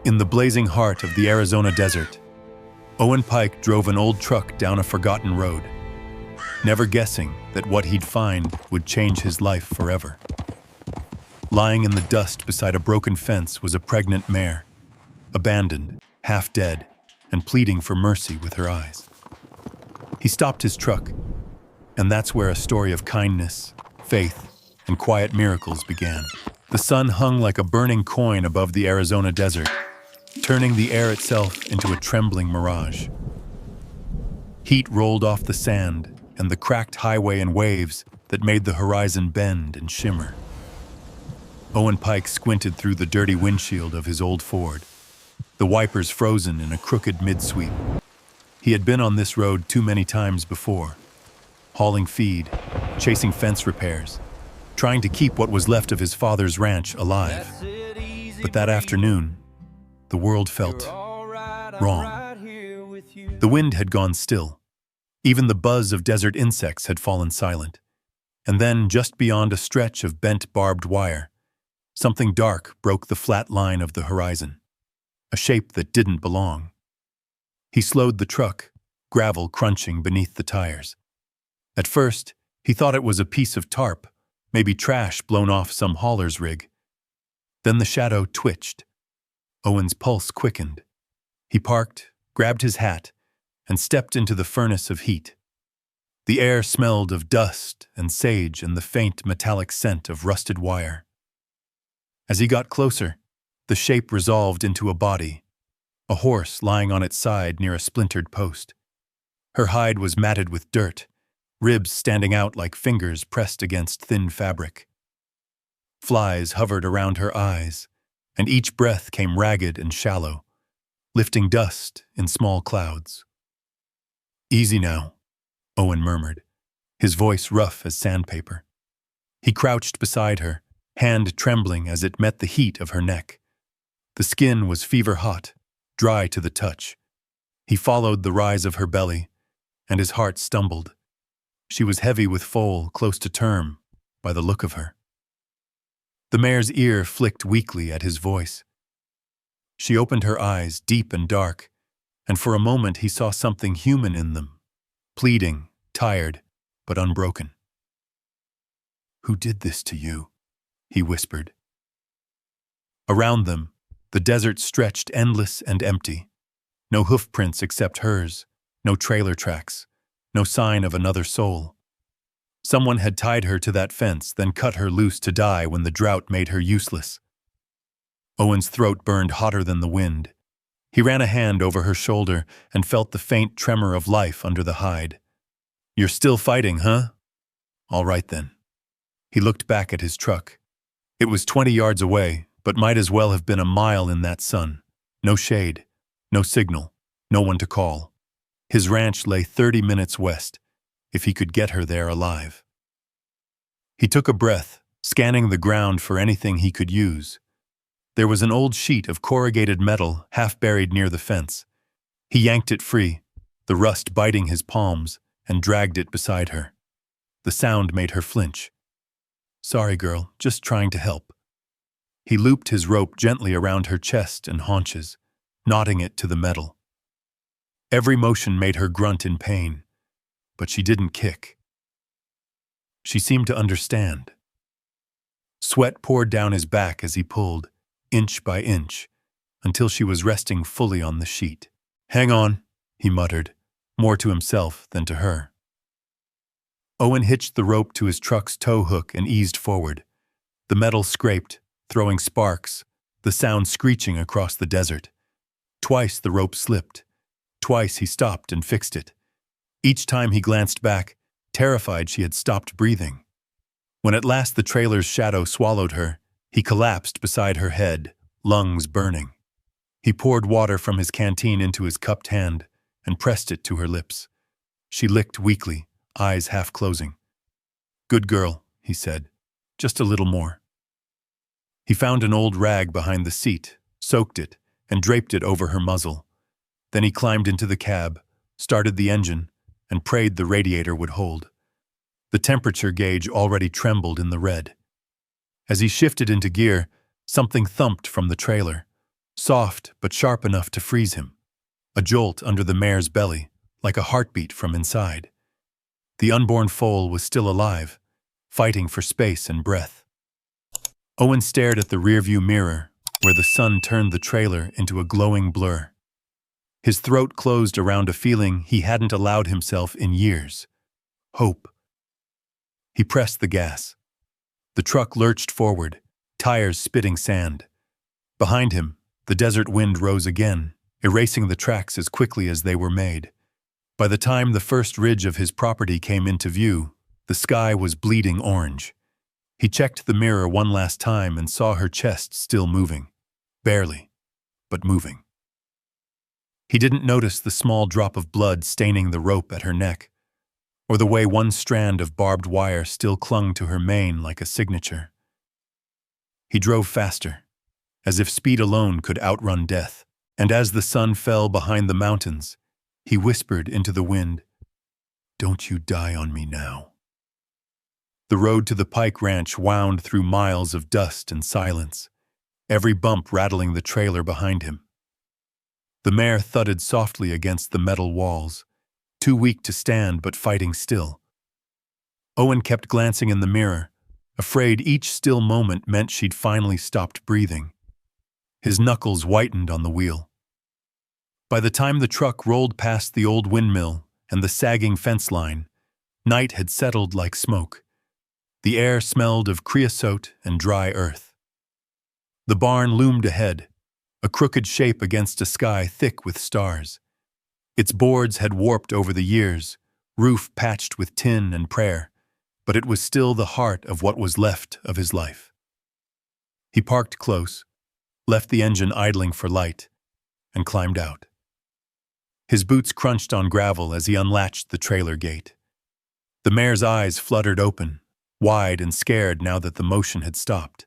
In the blazing heart of the Arizona desert, Owen Pike drove an old truck down a forgotten road, never guessing that what he'd find would change his life forever. Lying in the dust beside a broken fence was a pregnant mare, abandoned, half dead, and pleading for mercy with her eyes. He stopped his truck, and that's where a story of kindness, faith, and quiet miracles began. The sun hung like a burning coin above the Arizona desert, turning the air itself into a trembling mirage. Heat rolled off the sand and the cracked highway in waves that made the horizon bend and shimmer. Owen Pike squinted through the dirty windshield of his old Ford, the wipers frozen in a crooked mid-sweep. He had been on this road too many times before, hauling feed, chasing fence repairs, trying to keep what was left of his father's ranch alive. But that afternoon, the world felt wrong. The wind had gone still. Even the buzz of desert insects had fallen silent. And then, just beyond a stretch of bent barbed wire, something dark broke the flat line of the horizon, a shape that didn't belong. He slowed the truck, gravel crunching beneath the tires. At first, he thought it was a piece of tarp, maybe trash blown off some hauler's rig. Then the shadow twitched. Owen's pulse quickened. He parked, grabbed his hat, and stepped into the furnace of heat. The air smelled of dust and sage and the faint metallic scent of rusted wire. As he got closer, the shape resolved into a body, a horse lying on its side near a splintered post. Her hide was matted with dirt, ribs standing out like fingers pressed against thin fabric. Flies hovered around her eyes, and each breath came ragged and shallow, lifting dust in small clouds. "Easy now," Owen murmured, his voice rough as sandpaper. He crouched beside her, hand trembling as it met the heat of her neck. The skin was fever-hot, dry to the touch. He followed the rise of her belly, and his heart stumbled. She was heavy with foal, close to term, by the look of her. The mare's ear flicked weakly at his voice. She opened her eyes, deep and dark, and for a moment he saw something human in them, pleading, tired, but unbroken. "Who did this to you?" he whispered. Around them, the desert stretched endless and empty. No hoofprints except hers, no trailer tracks, no sign of another soul. Someone had tied her to that fence, then cut her loose to die when the drought made her useless. Owen's throat burned hotter than the wind. He ran a hand over her shoulder and felt the faint tremor of life under the hide. "You're still fighting, huh? All right then." He looked back at his truck. It was 20 yards away, but might as well have been a mile in that sun. No shade, no signal, no one to call. His ranch lay 30 minutes west, if he could get her there alive. He took a breath, scanning the ground for anything he could use. There was an old sheet of corrugated metal half buried near the fence. He yanked it free, the rust biting his palms, and dragged it beside her. The sound made her flinch. "Sorry, girl, just trying to help." He looped his rope gently around her chest and haunches, knotting it to the metal. Every motion made her grunt in pain, but she didn't kick. She seemed to understand. Sweat poured down his back as he pulled, inch by inch, until she was resting fully on the sheet. "Hang on," he muttered, more to himself than to her. Owen hitched the rope to his truck's tow hook and eased forward. The metal scraped, throwing sparks, the sound screeching across the desert. Twice the rope slipped. Twice he stopped and fixed it. Each time he glanced back, terrified she had stopped breathing. When at last the trailer's shadow swallowed her, he collapsed beside her head, lungs burning. He poured water from his canteen into his cupped hand and pressed it to her lips. She licked weakly, eyes half closing. "Good girl," he said. "Just a little more." He found an old rag behind the seat, soaked it, and draped it over her muzzle. Then he climbed into the cab, started the engine, and prayed the radiator would hold. The temperature gauge already trembled in the red. As he shifted into gear, something thumped from the trailer. soft but sharp enough to freeze him. A jolt under the mare's belly, like a heartbeat from inside. The unborn foal was still alive, fighting for space and breath. Owen stared at the rearview mirror, where the sun turned the trailer into a glowing blur. His throat closed around a feeling he hadn't allowed himself in years. Hope. He pressed the gas. The truck lurched forward, tires spitting sand. Behind him, the desert wind rose again, erasing the tracks as quickly as they were made. By the time the first ridge of his property came into view, the sky was bleeding orange. He checked the mirror one last time and saw her chest still moving. Barely, but moving. He didn't notice the small drop of blood staining the rope at her neck, or the way one strand of barbed wire still clung to her mane like a signature. He drove faster, as if speed alone could outrun death, and as the sun fell behind the mountains, he whispered into the wind, "Don't you die on me now." The road to the Pike Ranch wound through miles of dust and silence, every bump rattling the trailer behind him. The mare thudded softly against the metal walls, too weak to stand but fighting still. Owen kept glancing in the mirror, afraid each still moment meant she'd finally stopped breathing. His knuckles whitened on the wheel. By the time the truck rolled past the old windmill and the sagging fence line, night had settled like smoke. The air smelled of creosote and dry earth. The barn loomed ahead, a crooked shape against a sky thick with stars. Its boards had warped over the years, roof patched with tin and prayer, but it was still the heart of what was left of his life. He parked close, left the engine idling for light, and climbed out. His boots crunched on gravel as he unlatched the trailer gate. The mare's eyes fluttered open, wide and scared now that the motion had stopped.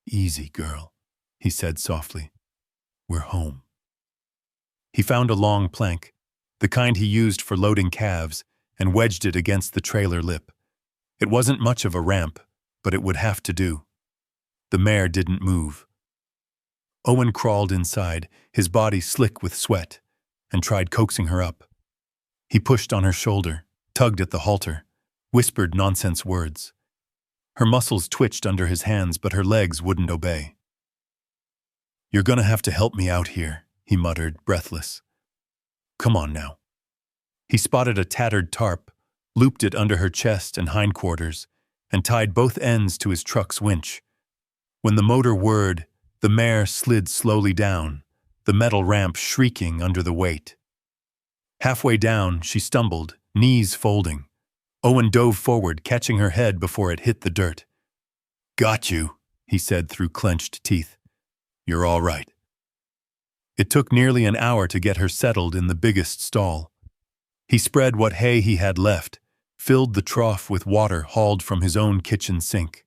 "Easy, girl," he said softly. "We're home." He found a long plank, the kind he used for loading calves, and wedged it against the trailer lip. It wasn't much of a ramp, but it would have to do. The mare didn't move. Owen crawled inside, his body slick with sweat, and tried coaxing her up. He pushed on her shoulder, tugged at the halter, whispered nonsense words. Her muscles twitched under his hands, but her legs wouldn't obey. "You're gonna have to help me out here," he muttered, breathless. "Come on now." He spotted a tattered tarp, looped it under her chest and hindquarters, and tied both ends to his truck's winch. When the motor whirred, the mare slid slowly down, the metal ramp shrieking under the weight. Halfway down, she stumbled, knees folding. Owen dove forward, catching her head before it hit the dirt. "Got you," he said through clenched teeth. "You're all right." It took nearly an hour to get her settled in the biggest stall. He spread what hay he had left, filled the trough with water hauled from his own kitchen sink.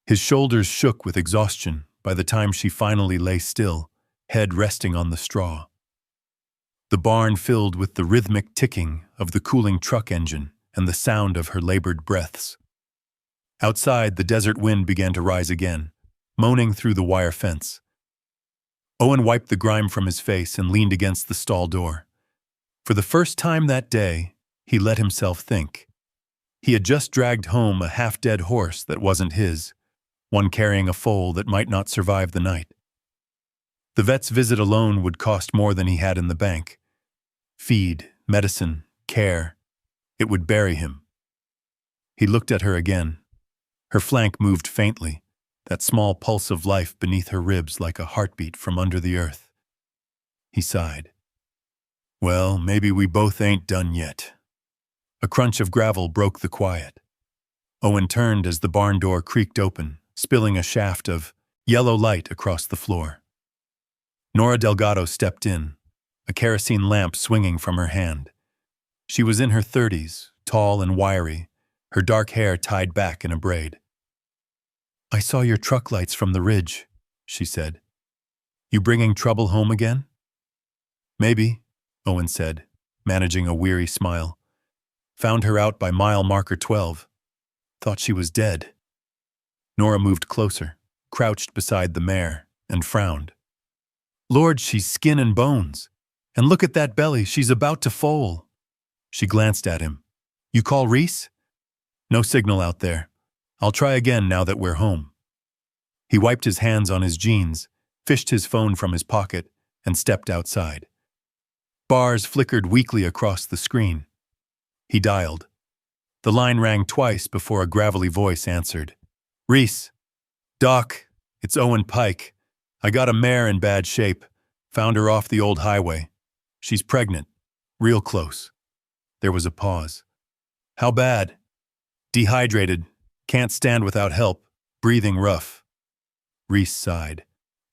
His shoulders shook with exhaustion by the time she finally lay still, head resting on the straw. The barn filled with the rhythmic ticking of the cooling truck engine and the sound of her labored breaths. Outside, the desert wind began to rise again, moaning through the wire fence. Owen wiped the grime from his face and leaned against the stall door. For the first time that day, he let himself think. He had just dragged home a half-dead horse that wasn't his, one carrying a foal that might not survive the night. The vet's visit alone would cost more than he had in the bank. Feed, medicine, care. It would bury him. He looked at her again. Her flank moved faintly, that small pulse of life beneath her ribs like a heartbeat from under the earth. He sighed. "Well, maybe we both ain't done yet." A crunch of gravel broke the quiet. Owen turned as the barn door creaked open, spilling a shaft of yellow light across the floor. Nora Delgado stepped in, a kerosene lamp swinging from her hand. She was in her 30s, tall and wiry, her dark hair tied back in a braid. "I saw your truck lights from the ridge," she said. "You bringing trouble home again?" "Maybe," Owen said, managing a weary smile. "Found her out by mile marker 12. Thought she was dead." Nora moved closer, crouched beside the mare, and frowned. Lord, she's skin and bones. And look at that belly, she's about to foal. She glanced at him. You call Reese? No signal out there. I'll try again now that we're home. He wiped his hands on his jeans, fished his phone from his pocket, and stepped outside. Bars flickered weakly across the screen. He dialed. The line rang twice before a gravelly voice answered. Reese. Doc, it's Owen Pike. I got a mare in bad shape. Found her off the old highway. She's pregnant. Real close. There was a pause. How bad? Dehydrated. Can't stand without help. Breathing rough. Reese sighed.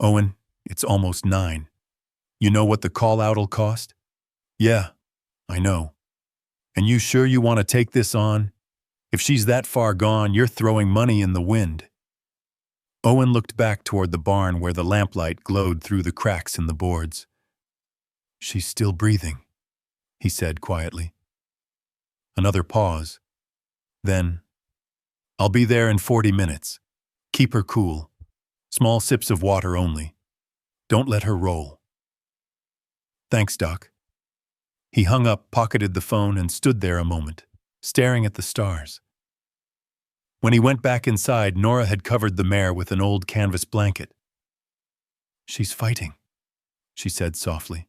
Owen, it's almost 9. You know what the call-out'll cost? Yeah, I know. And you sure you want to take this on? If she's that far gone, you're throwing money in the wind. Owen looked back toward the barn where the lamplight glowed through the cracks in the boards. She's still breathing, he said quietly. Another pause. Then, I'll be there in 40 minutes. Keep her cool. Small sips of water only. Don't let her roll. Thanks, Doc. He hung up, pocketed the phone, and stood there a moment, staring at the stars. When he went back inside, Nora had covered the mare with an old canvas blanket. She's fighting, she said softly.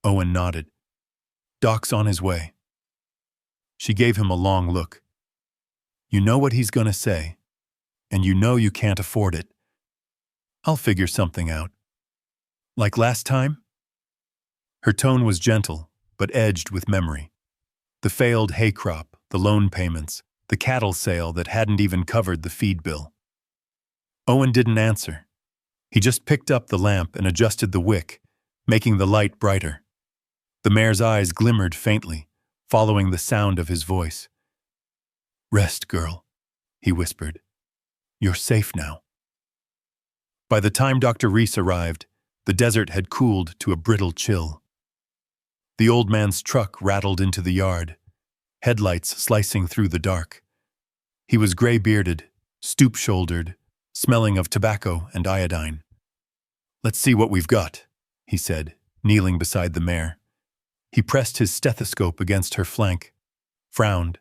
Owen nodded. Doc's on his way. She gave him a long look. You know what he's going to say, and you know you can't afford it. I'll figure something out. Like last time? Her tone was gentle, but edged with memory. The failed hay crop, the loan payments, the cattle sale that hadn't even covered the feed bill. Owen didn't answer. He just picked up the lamp and adjusted the wick, making the light brighter. The mare's eyes glimmered faintly, following the sound of his voice. Rest, girl, he whispered. You're safe now. By the time Dr. Reese arrived, the desert had cooled to a brittle chill. The old man's truck rattled into the yard, headlights slicing through the dark. He was gray-bearded, stoop-shouldered, smelling of tobacco and iodine. Let's see what we've got, he said, kneeling beside the mare. He pressed his stethoscope against her flank, frowned,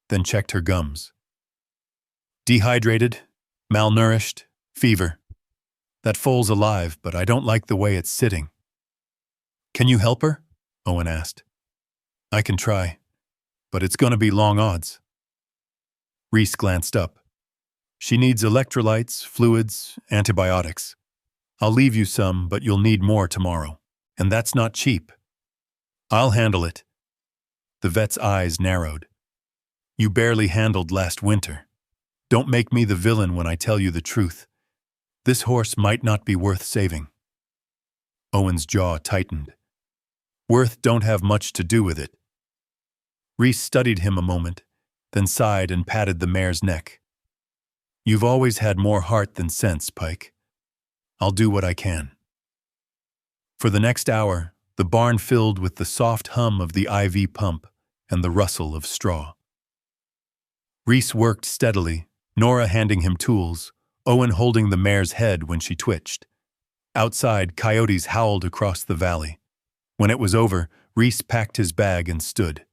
then checked her gums. Dehydrated, malnourished, fever. That foal's alive, but I don't like the way it's sitting. Can you help her? Owen asked. I can try, but it's going to be long odds. Reese glanced up. She needs electrolytes, fluids, antibiotics. I'll leave you some, but you'll need more tomorrow, and that's not cheap. I'll handle it. The vet's eyes narrowed. You barely handled last winter. Don't make me the villain when I tell you the truth. This horse might not be worth saving. Owen's jaw tightened. Worth don't have much to do with it. Reese studied him a moment, then sighed and patted the mare's neck. You've always had more heart than sense, Pike. I'll do what I can. For the next hour, the barn filled with the soft hum of the IV pump and the rustle of straw. Reese worked steadily, Nora handing him tools, Owen holding the mare's head when she twitched. Outside, coyotes howled across the valley. When it was over, Reese packed his bag and stood.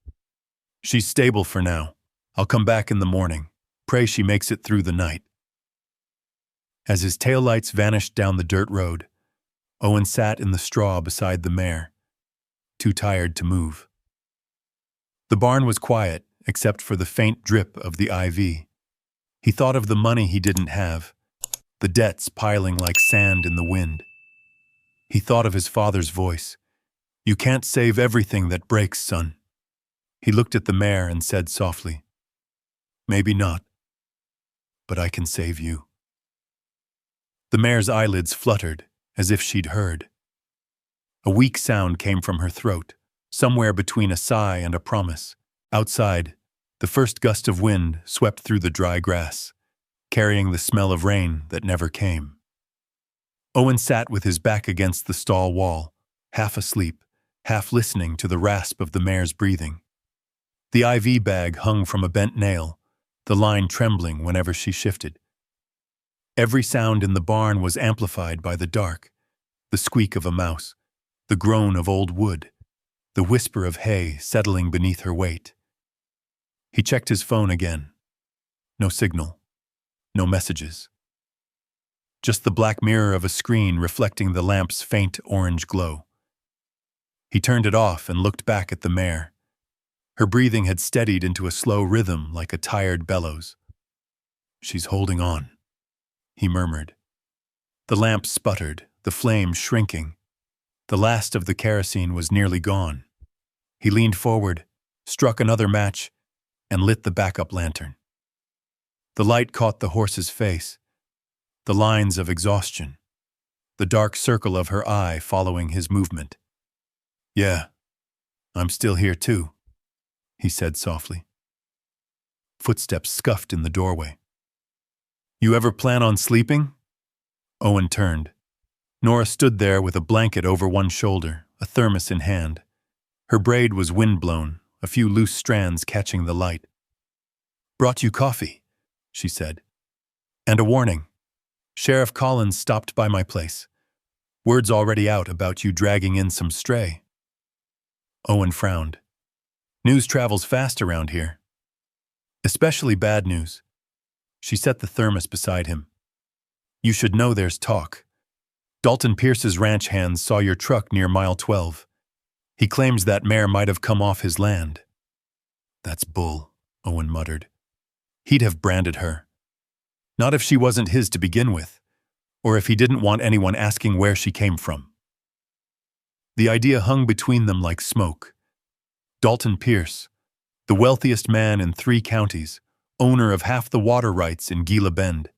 She's stable for now. I'll come back in the morning. Pray she makes it through the night. As his taillights vanished down the dirt road, Owen sat in the straw beside the mare, too tired to move. The barn was quiet, except for the faint drip of the IV. He thought of the money he didn't have, the debts piling like sand in the wind. He thought of his father's voice. You can't save everything that breaks, son. He looked at the mare and said softly, Maybe not, but I can save you. The mare's eyelids fluttered, as if she'd heard. A weak sound came from her throat, somewhere between a sigh and a promise. Outside, the first gust of wind swept through the dry grass, carrying the smell of rain that never came. Owen sat with his back against the stall wall, half asleep, half listening to the rasp of the mare's breathing. The IV bag hung from a bent nail, the line trembling whenever she shifted. Every sound in the barn was amplified by the dark, The squeak of a mouse, the groan of old wood, the whisper of hay settling beneath her weight. He checked his phone again. No signal. No messages. Just the black mirror of a screen reflecting the lamp's faint orange glow. He turned it off and looked back at the mare. Her breathing had steadied into a slow rhythm like a tired bellows. "She's holding on," he murmured. The lamp sputtered, the flame shrinking. The last of the kerosene was nearly gone. He leaned forward, struck another match, and lit the backup lantern. The light caught the horse's face, the lines of exhaustion, the dark circle of her eye following his movement. "Yeah, I'm still here too," he said softly. Footsteps scuffed in the doorway. "You ever plan on sleeping?" Owen turned. Nora stood there with a blanket over one shoulder, a thermos in hand. Her braid was windblown, a few loose strands catching the light. "Brought you coffee," she said. "And a warning. Sheriff Collins stopped by my place. Word's already out about you dragging in some stray." Owen frowned. "News travels fast around here. Especially bad news." She set the thermos beside him. "You should know there's talk. Dalton Pierce's ranch hands saw your truck near mile 12. He claims that mare might have come off his land." "That's bull," Owen muttered. He'd have branded her. Not if she wasn't his to begin with, or if he didn't want anyone asking where she came from. The idea hung between them like smoke. Dalton Pierce, the wealthiest man in 3 counties, owner of half the water rights in Gila Bend.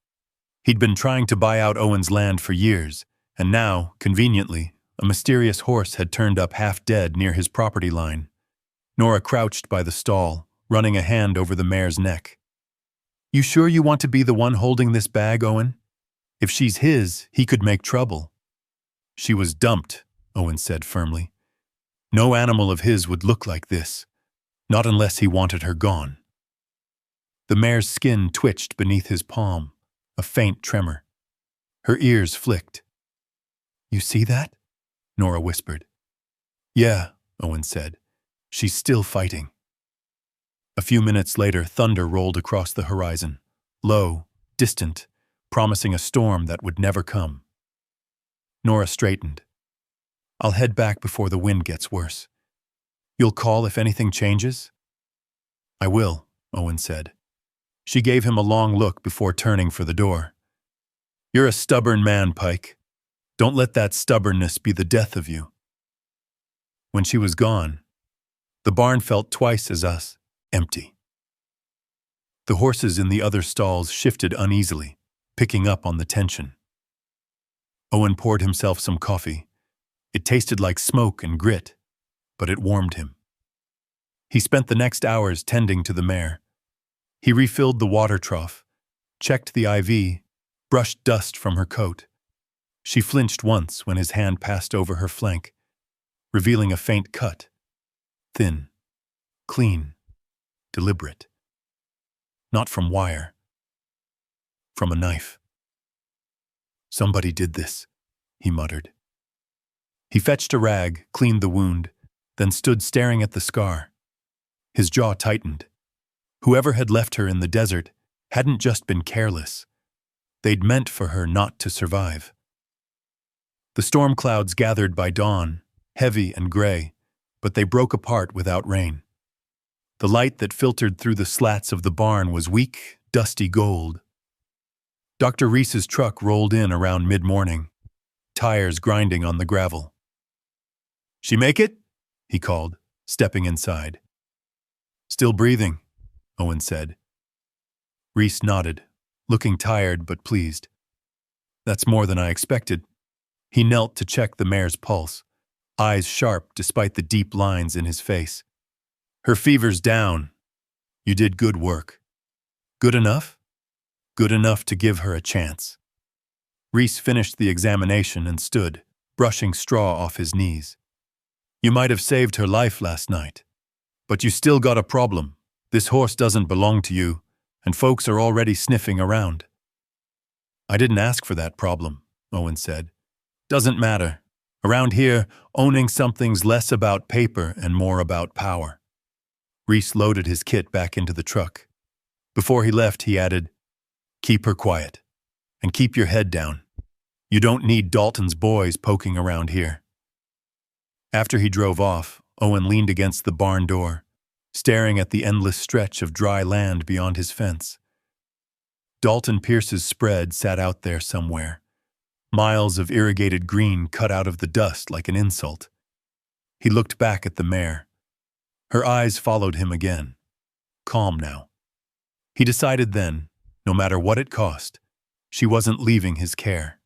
He'd been trying to buy out Owen's land for years, and now, conveniently, a mysterious horse had turned up half dead near his property line. Nora crouched by the stall, running a hand over the mare's neck. "You sure you want to be the one holding this bag, Owen? If she's his, he could make trouble." "She was dumped," Owen said firmly. "No animal of his would look like this, not unless he wanted her gone." The mare's skin twitched beneath his palm, a faint tremor. Her ears flicked. "You see that?" Nora whispered. "Yeah," Owen said. "She's still fighting." A few minutes later, thunder rolled across the horizon, low, distant, promising a storm that would never come. Nora straightened. "I'll head back before the wind gets worse. You'll call if anything changes?" "I will," Owen said. She gave him a long look before turning for the door. "You're a stubborn man, Pike. Don't let that stubbornness be the death of you." When she was gone, the barn felt twice as empty. The horses in the other stalls shifted uneasily, picking up on the tension. Owen poured himself some coffee. It tasted like smoke and grit, but it warmed him. He spent the next hours tending to the mare. He refilled the water trough, checked the IV, brushed dust from her coat. She flinched once when his hand passed over her flank, revealing a faint cut. Thin, clean, deliberate. Not from wire. From a knife. "Somebody did this," he muttered. He fetched a rag, cleaned the wound, then stood staring at the scar. His jaw tightened. Whoever had left her in the desert hadn't just been careless. They'd meant for her not to survive. The storm clouds gathered by dawn, heavy and gray, but they broke apart without rain. The light that filtered through the slats of the barn was weak, dusty gold. Dr. Reese's truck rolled in around mid-morning, tires grinding on the gravel. "She make it?" he called, stepping inside. "Still breathing," Owen said. Reese nodded, looking tired but pleased. "That's more than I expected." He knelt to check the mare's pulse, eyes sharp despite the deep lines in his face. "Her fever's down. You did good work." "Good enough?" "Good enough to give her a chance." Reese finished the examination and stood, brushing straw off his knees. "You might have saved her life last night. But you still got a problem. This horse doesn't belong to you, and folks are already sniffing around." "I didn't ask for that problem," Owen said. "Doesn't matter. Around here, owning something's less about paper and more about power. Reese loaded his kit back into the truck. Before he left, he added, "Keep her quiet, and keep your head down. You don't need Dalton's boys poking around here." After he drove off, Owen leaned against the barn door, staring at the endless stretch of dry land beyond his fence. Dalton Pierce's spread sat out there somewhere, miles of irrigated green cut out of the dust like an insult. He looked back at the mare. Her eyes followed him again, calm now. He decided then, no matter what it cost, she wasn't leaving his care.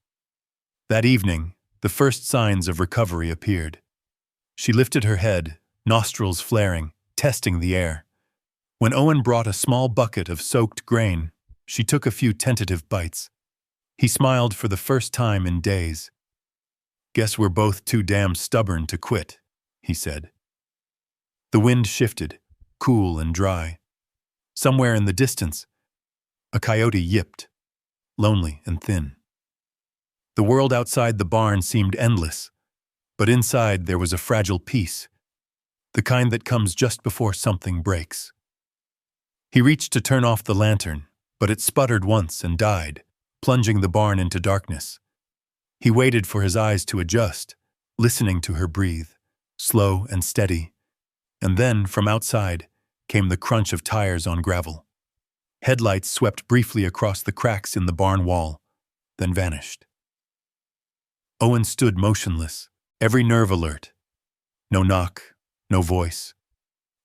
That evening, the first signs of recovery appeared. She lifted her head, nostrils flaring, testing the air. When Owen brought a small bucket of soaked grain, she took a few tentative bites. He smiled for the first time in days. "Guess we're both too damn stubborn to quit," he said. The wind shifted, cool and dry. Somewhere in the distance, a coyote yipped, lonely and thin. The world outside the barn seemed endless, but inside there was a fragile peace, the kind that comes just before something breaks. He reached to turn off the lantern, but it sputtered once and died, plunging the barn into darkness. He waited for his eyes to adjust, listening to her breathe, slow and steady. And then, from outside, came the crunch of tires on gravel. Headlights swept briefly across the cracks in the barn wall, then vanished. Owen stood motionless, every nerve alert. No knock, no voice.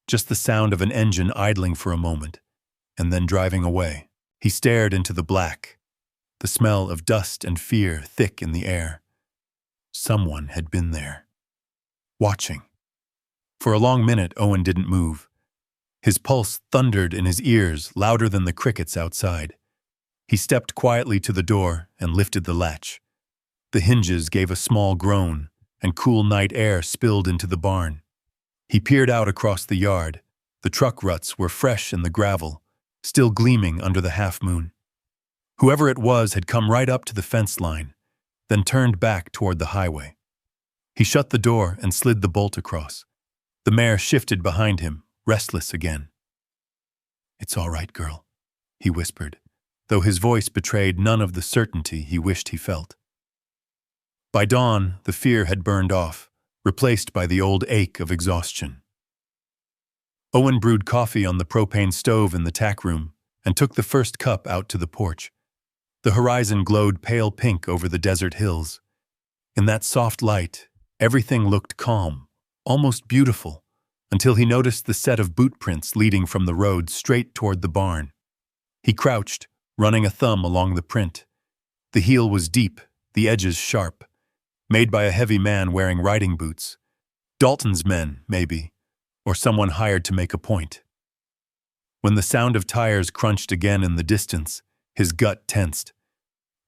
Just the sound of an engine idling for a moment, and then driving away. He stared into the black, the smell of dust and fear thick in the air. Someone had been there, watching. For a long minute, Owen didn't move. His pulse thundered in his ears, louder than the crickets outside. He stepped quietly to the door and lifted the latch. The hinges gave a small groan, and cool night air spilled into the barn. He peered out across the yard. The truck ruts were fresh in the gravel, still gleaming under the half-moon. Whoever it was had come right up to the fence line, then turned back toward the highway. He shut the door and slid the bolt across. The mare shifted behind him, restless again. "It's all right, girl," he whispered, though his voice betrayed none of the certainty he wished he felt. By dawn, the fear had burned off, replaced by the old ache of exhaustion. Owen brewed coffee on the propane stove in the tack room and took the first cup out to the porch. The horizon glowed pale pink over the desert hills. In that soft light, everything looked calm, almost beautiful, until he noticed the set of boot prints leading from the road straight toward the barn. He crouched, running a thumb along the print. The heel was deep, the edges sharp, made by a heavy man wearing riding boots. Dalton's men, maybe, or someone hired to make a point. When the sound of tires crunched again in the distance, his gut tensed.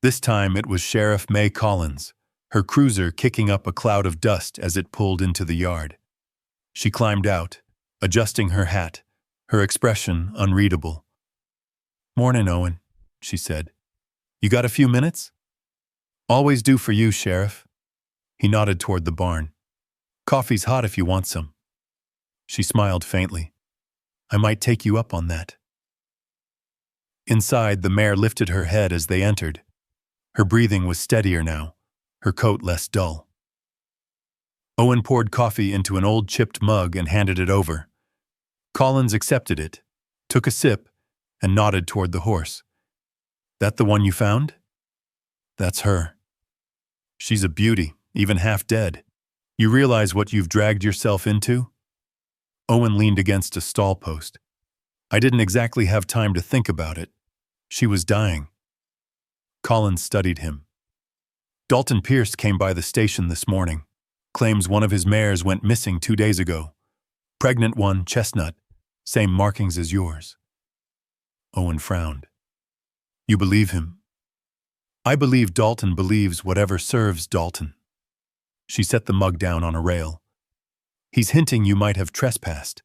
This time it was Sheriff May Collins, her cruiser kicking up a cloud of dust as it pulled into the yard. She climbed out, adjusting her hat, her expression unreadable. "Mornin', Owen," she said. "You got a few minutes?" "Always do for you, Sheriff." He nodded toward the barn. "Coffee's hot if you want some." She smiled faintly. "I might take you up on that." Inside, the mare lifted her head as they entered. Her breathing was steadier now, her coat less dull. Owen poured coffee into an old chipped mug and handed it over. Collins accepted it, took a sip, and nodded toward the horse. "That the one you found?" "That's her. She's a beauty, even half dead. You realize what you've dragged yourself into?" Owen leaned against a stall post. "I didn't exactly have time to think about it. She was dying." Collins studied him. "Dalton Pierce came by the station this morning. Claims one of his mares went missing 2 days ago. Pregnant one, chestnut, same markings as yours." Owen frowned. "You believe him?" "I believe Dalton believes whatever serves Dalton." She set the mug down on a rail. "He's hinting you might have trespassed.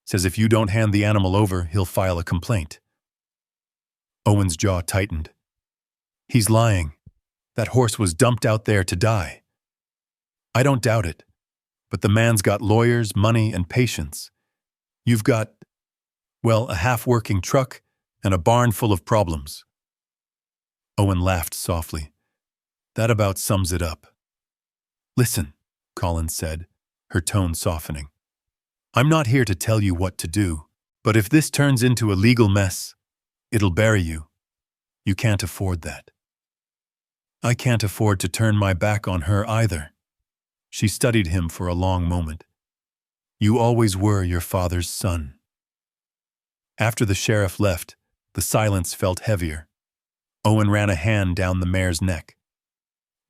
Says if you don't hand the animal over, he'll file a complaint." Owen's jaw tightened. "He's lying. That horse was dumped out there to die." I don't doubt it, but the man's got lawyers, money, and patience. You've got, well, a half-working truck and a barn full of problems. Owen laughed softly. That about sums it up. Listen, Collins said, her tone softening. I'm not here to tell you what to do, but if this turns into a legal mess, it'll bury you. You can't afford that. I can't afford to turn my back on her either. She studied him for a long moment. You always were your father's son. After the sheriff left, the silence felt heavier. Owen ran a hand down the mare's neck.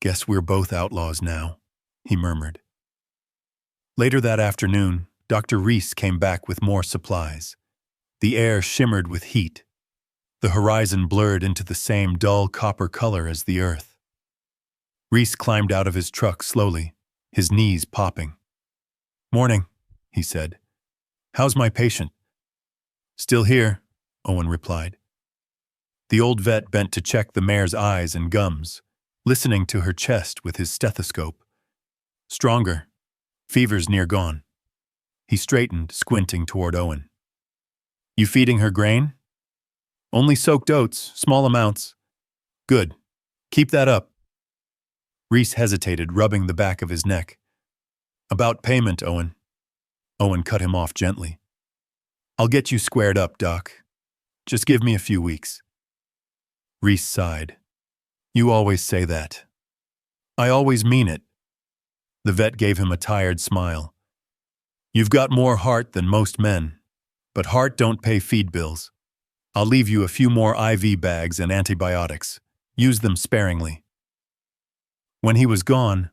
Guess we're both outlaws now, he murmured. Later that afternoon, Dr. Reese came back with more supplies. The air shimmered with heat. The horizon blurred into the same dull copper color as the earth. Reese climbed out of his truck slowly, his knees popping. Morning, he said. How's my patient? Still here, Owen replied. The old vet bent to check the mare's eyes and gums, listening to her chest with his stethoscope. Stronger. Fever's near gone. He straightened, squinting toward Owen. You feeding her grain? Only soaked oats, small amounts. Good. Keep that up. Reese hesitated, rubbing the back of his neck. About payment, Owen. Owen cut him off gently. I'll get you squared up, Doc. Just give me a few weeks. Reese sighed. You always say that. I always mean it. The vet gave him a tired smile. You've got more heart than most men, but heart don't pay feed bills. I'll leave you a few more IV bags and antibiotics. Use them sparingly. When he was gone,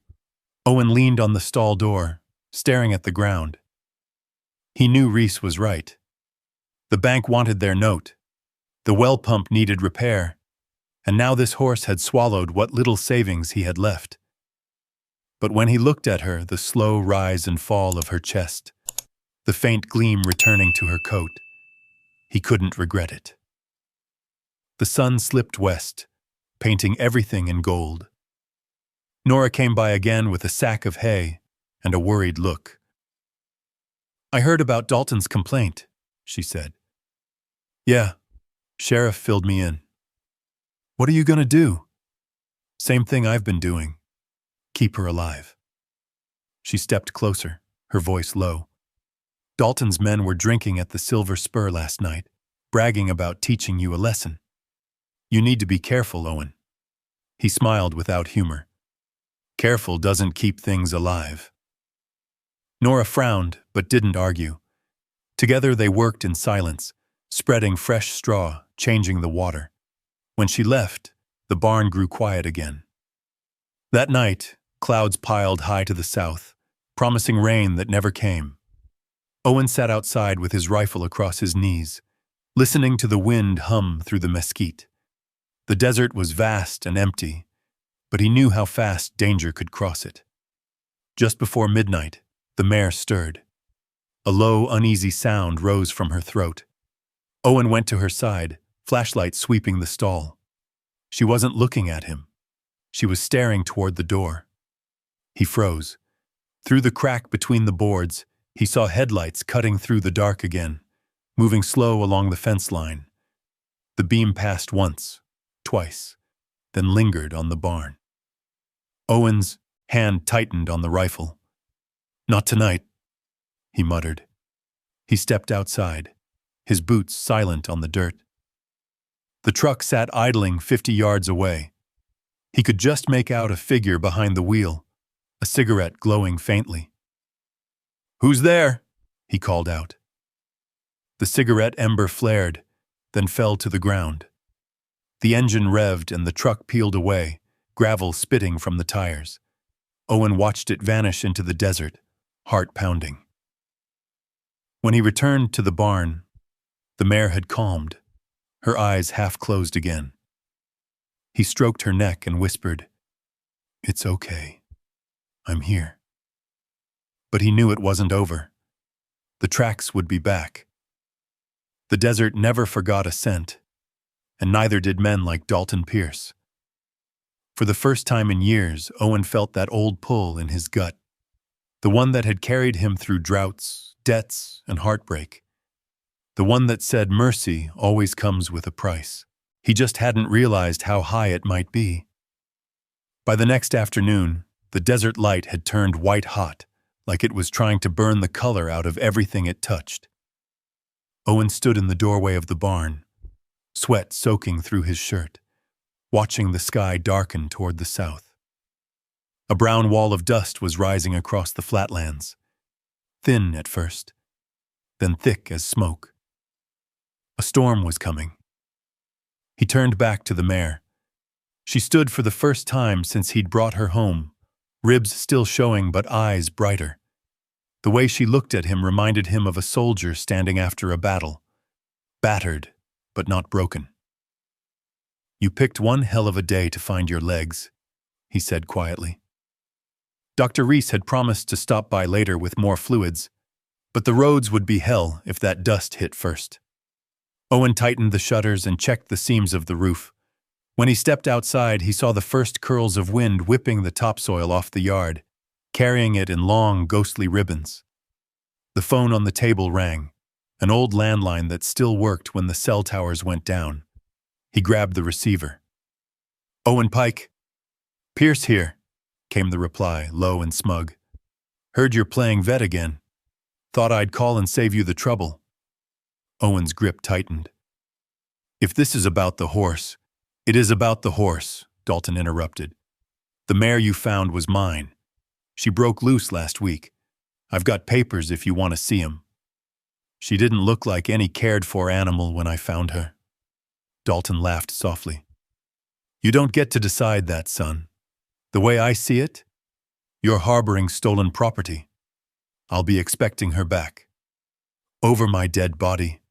Owen leaned on the stall door, staring at the ground. He knew Reese was right. The bank wanted their note. The well pump needed repair, and now this horse had swallowed what little savings he had left. But when he looked at her, the slow rise and fall of her chest, the faint gleam returning to her coat, he couldn't regret it. The sun slipped west, painting everything in gold. Nora came by again with a sack of hay and a worried look. I heard about Dalton's complaint, she said. Yeah, Sheriff filled me in. What are you going to do? Same thing I've been doing. Keep her alive. She stepped closer, her voice low. Dalton's men were drinking at the Silver Spur last night, bragging about teaching you a lesson. You need to be careful, Owen. He smiled without humor. Careful doesn't keep things alive. Nora frowned, but didn't argue. Together they worked in silence, spreading fresh straw, changing the water. When she left, the barn grew quiet again. That night, clouds piled high to the south, promising rain that never came. Owen sat outside with his rifle across his knees, listening to the wind hum through the mesquite. The desert was vast and empty, but he knew how fast danger could cross it. Just before midnight, the mare stirred. A low, uneasy sound rose from her throat. Owen went to her side, flashlight sweeping the stall. She wasn't looking at him. She was staring toward the door. He froze. Through the crack between the boards, he saw headlights cutting through the dark again, moving slow along the fence line. The beam passed once, twice, then lingered on the barn. Owen's hand tightened on the rifle. Not tonight, he muttered. He stepped outside, his boots silent on the dirt. The truck sat idling 50 yards away. He could just make out a figure behind the wheel, a cigarette glowing faintly. Who's there? He called out. The cigarette ember flared, then fell to the ground. The engine revved and the truck peeled away, gravel spitting from the tires. Owen watched it vanish into the desert, heart pounding. When he returned to the barn, the mare had calmed, her eyes half closed again. He stroked her neck and whispered, It's okay. I'm here. But he knew it wasn't over. The tracks would be back. The desert never forgot a scent, and neither did men like Dalton Pierce. For the first time in years, Owen felt that old pull in his gut, the one that had carried him through droughts, debts, and heartbreak. The one that said mercy always comes with a price. He just hadn't realized how high it might be. By the next afternoon, the desert light had turned white hot, like it was trying to burn the color out of everything it touched. Owen stood in the doorway of the barn, sweat soaking through his shirt, watching the sky darken toward the south. A brown wall of dust was rising across the flatlands, thin at first, then thick as smoke. A storm was coming. He turned back to the mare. She stood for the first time since he'd brought her home, ribs still showing but eyes brighter. The way she looked at him reminded him of a soldier standing after a battle, battered but not broken. "You picked one hell of a day to find your legs," he said quietly. Dr. Reese had promised to stop by later with more fluids, but the roads would be hell if that dust hit first. Owen tightened the shutters and checked the seams of the roof. When he stepped outside, he saw the first curls of wind whipping the topsoil off the yard, carrying it in long, ghostly ribbons. The phone on the table rang, an old landline that still worked when the cell towers went down. He grabbed the receiver. "Owen Pike." "Pierce here," came the reply, low and smug. "Heard you're playing vet again. Thought I'd call and save you the trouble." Owen's grip tightened. "If this is about the horse, it is about the horse," Dalton interrupted. "The mare you found was mine. She broke loose last week. I've got papers if you want to see 'em. She didn't look like any cared-for animal when I found her." Dalton laughed softly. "You don't get to decide that, son. The way I see it, you're harboring stolen property. I'll be expecting her back. Over my dead body.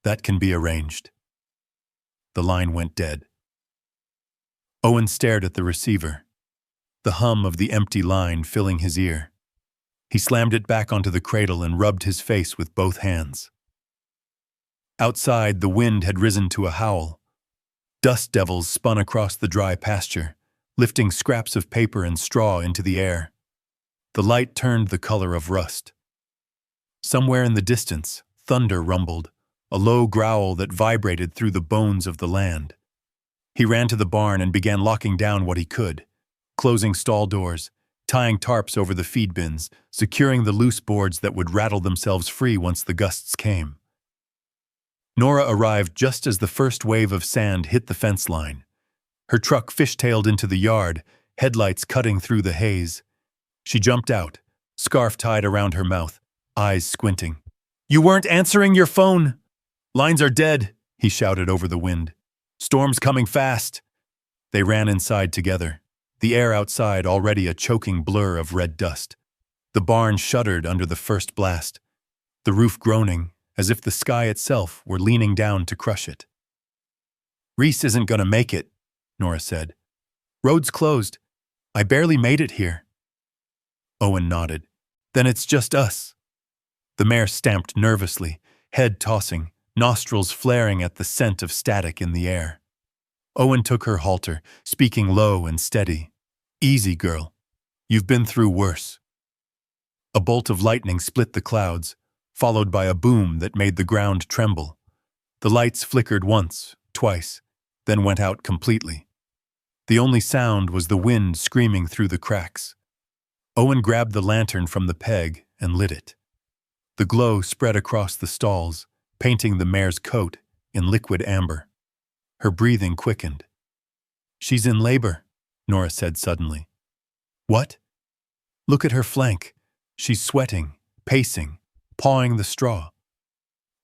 That can be arranged." The line went dead. Owen stared at the receiver, the hum of the empty line filling his ear. He slammed it back onto the cradle and rubbed his face with both hands. Outside, the wind had risen to a howl. Dust devils spun across the dry pasture, lifting scraps of paper and straw into the air. The light turned the color of rust. Somewhere in the distance, thunder rumbled, a low growl that vibrated through the bones of the land. He ran to the barn and began locking down what he could, closing stall doors, tying tarps over the feed bins, securing the loose boards that would rattle themselves free once the gusts came. Nora arrived just as the first wave of sand hit the fence line. Her truck fishtailed into the yard, headlights cutting through the haze. She jumped out, scarf tied around her mouth, eyes squinting. "You weren't answering your phone!" "Lines are dead," he shouted over the wind. "Storm's coming fast." They ran inside together, the air outside already a choking blur of red dust. The barn shuddered under the first blast, the roof groaning as if the sky itself were leaning down to crush it. "Reese isn't going to make it," Nora said. "Road's closed. I barely made it here." Owen nodded. "Then it's just us." The mare stamped nervously, head tossing, nostrils flaring at the scent of static in the air. Owen took her halter, speaking low and steady. "Easy, girl. You've been through worse." A bolt of lightning split the clouds, followed by a boom that made the ground tremble. The lights flickered once, twice, then went out completely. The only sound was the wind screaming through the cracks. Owen grabbed the lantern from the peg and lit it. The glow spread across the stalls, painting the mare's coat in liquid amber. Her breathing quickened. "She's in labor," Nora said suddenly. "What?" "Look at her flank. She's sweating, pacing, pawing the straw."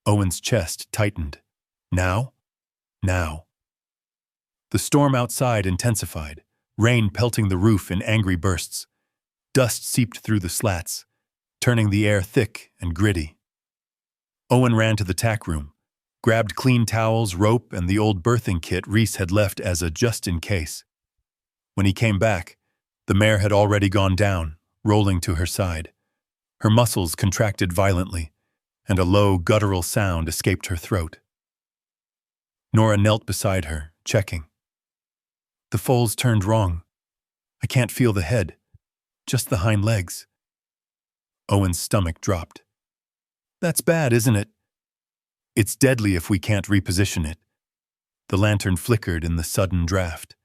Owen's chest tightened. "Now? Now." The storm outside intensified, rain pelting the roof in angry bursts. Dust seeped through the slats, turning the air thick and gritty. Owen ran to the tack room, grabbed clean towels, rope, and the old birthing kit Reese had left as a just-in-case. When he came back, the mare had already gone down, rolling to her side. Her muscles contracted violently, and a low, guttural sound escaped her throat. Nora knelt beside her, checking. The foal's turned wrong. I can't feel the head, just the hind legs. Owen's stomach dropped. That's bad, isn't it? It's deadly if we can't reposition it. The lantern flickered in the sudden draft.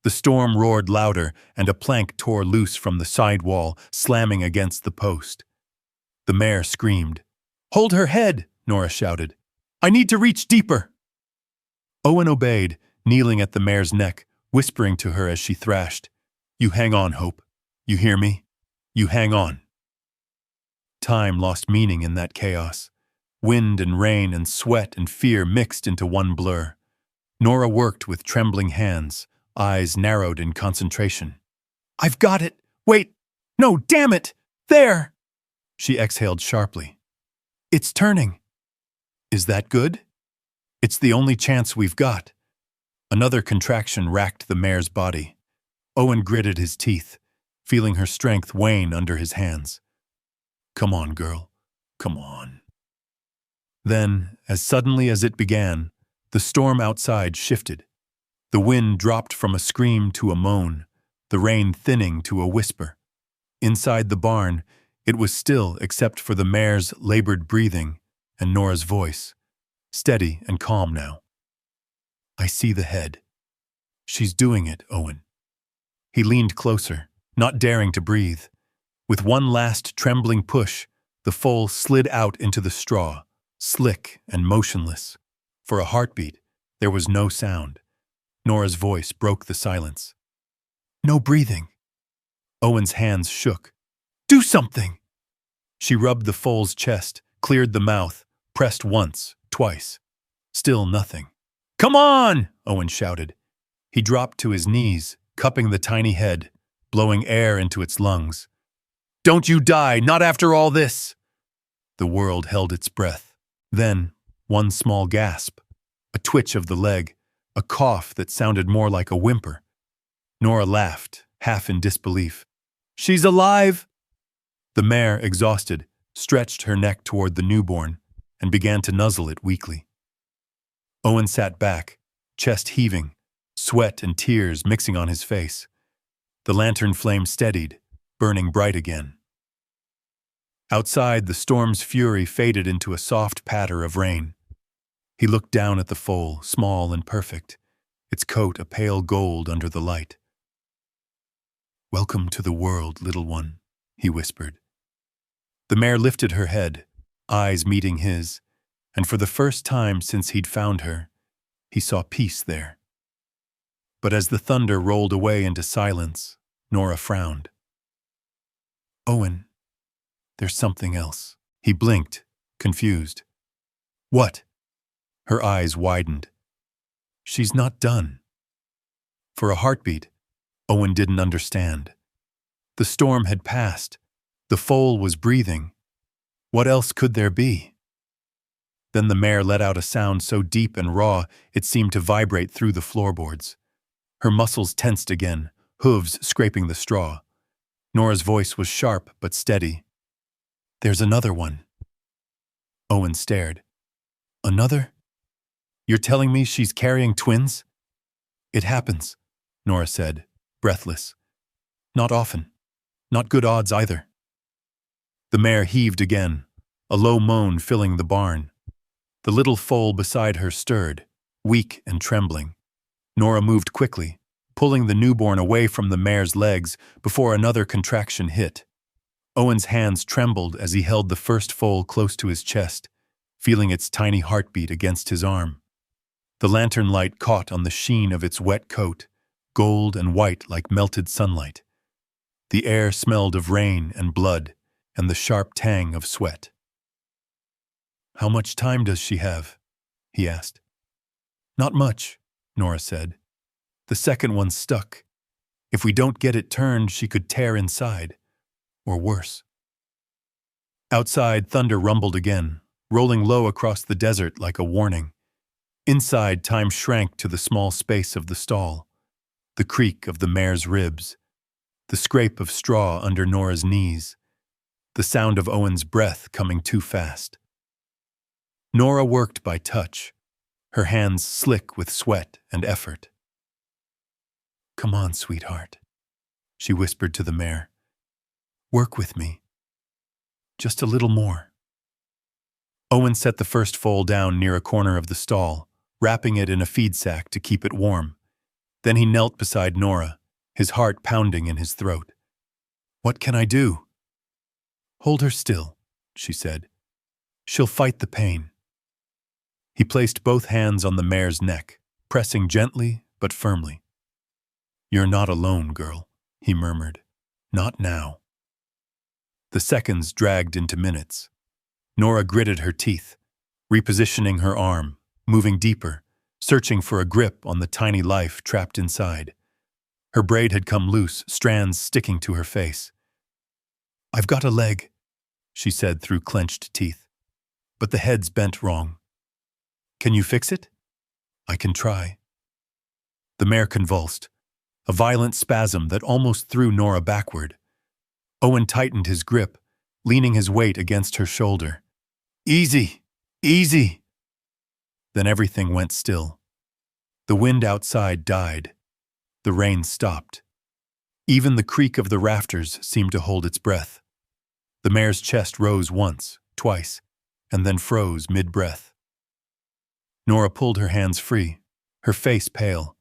The storm roared louder, and a plank tore loose from the side wall, slamming against the post. The mare screamed. Hold her head, Nora shouted. I need to reach deeper. Owen obeyed, kneeling at the mare's neck, whispering to her as she thrashed. You hang on, Hope. You hear me? You hang on. Time lost meaning in that chaos. Wind and rain and sweat and fear mixed into one blur. Nora worked with trembling hands, eyes narrowed in concentration. I've got it! Wait! No, damn it! There! She exhaled sharply. It's turning. Is that good? It's the only chance we've got. Another contraction racked the mare's body. Owen gritted his teeth, feeling her strength wane under his hands. Come on, girl. Come on. Then, as suddenly as it began, the storm outside shifted. The wind dropped from a scream to a moan, the rain thinning to a whisper. Inside the barn, it was still except for the mare's labored breathing and Nora's voice, steady and calm now. I see the head. She's doing it, Owen. He leaned closer, not daring to breathe. With one last trembling push, the foal slid out into the straw, slick and motionless. For a heartbeat, there was no sound. Nora's voice broke the silence. No breathing. Owen's hands shook. Do something! She rubbed the foal's chest, cleared the mouth, pressed once, twice. Still nothing. Come on! Owen shouted. He dropped to his knees, cupping the tiny head, blowing air into its lungs. Don't you die, not after all this! The world held its breath. Then, one small gasp, a twitch of the leg, a cough that sounded more like a whimper. Nora laughed, half in disbelief. She's alive! The mare, exhausted, stretched her neck toward the newborn and began to nuzzle it weakly. Owen sat back, chest heaving, sweat and tears mixing on his face. The lantern flame steadied, burning bright again. Outside, the storm's fury faded into a soft patter of rain. He looked down at the foal, small and perfect, its coat a pale gold under the light. Welcome to the world, little one, he whispered. The mare lifted her head, eyes meeting his, and for the first time since he'd found her, he saw peace there. But as the thunder rolled away into silence, Nora frowned. Owen, there's something else. He blinked, confused. What? Her eyes widened. She's not done. For a heartbeat, Owen didn't understand. The storm had passed. The foal was breathing. What else could there be? Then the mare let out a sound so deep and raw it seemed to vibrate through the floorboards. Her muscles tensed again, hooves scraping the straw. Nora's voice was sharp but steady. There's another one. Owen stared. Another? You're telling me she's carrying twins? It happens, Nora said, breathless. Not often. Not good odds either. The mare heaved again, a low moan filling the barn. The little foal beside her stirred, weak and trembling. Nora moved quickly, pulling the newborn away from the mare's legs before another contraction hit. Owen's hands trembled as he held the first foal close to his chest, feeling its tiny heartbeat against his arm. The lantern light caught on the sheen of its wet coat, gold and white like melted sunlight. The air smelled of rain and blood and the sharp tang of sweat. How much time does she have? He asked. Not much, Nora said. The second one's stuck. If we don't get it turned, she could tear inside. Or worse. Outside, thunder rumbled again, rolling low across the desert like a warning. Inside, time shrank to the small space of the stall, the creak of the mare's ribs, the scrape of straw under Nora's knees, the sound of Owen's breath coming too fast. Nora worked by touch, her hands slick with sweat and effort. Come on, sweetheart, she whispered to the mare. Work with me. Just a little more. Owen set the first foal down near a corner of the stall, wrapping it in a feed sack to keep it warm. Then he knelt beside Nora, his heart pounding in his throat. What can I do? Hold her still, she said. She'll fight the pain. He placed both hands on the mare's neck, pressing gently but firmly. You're not alone, girl, he murmured. Not now. The seconds dragged into minutes. Nora gritted her teeth, repositioning her arm, moving deeper, searching for a grip on the tiny life trapped inside. Her braid had come loose, strands sticking to her face. I've got a leg, she said through clenched teeth, but the head's bent wrong. Can you fix it? I can try. The mare convulsed, a violent spasm that almost threw Nora backward. Owen tightened his grip, leaning his weight against her shoulder. Easy! Easy! Then everything went still. The wind outside died. The rain stopped. Even the creak of the rafters seemed to hold its breath. The mare's chest rose once, twice, and then froze mid-breath. Nora pulled her hands free, her face pale.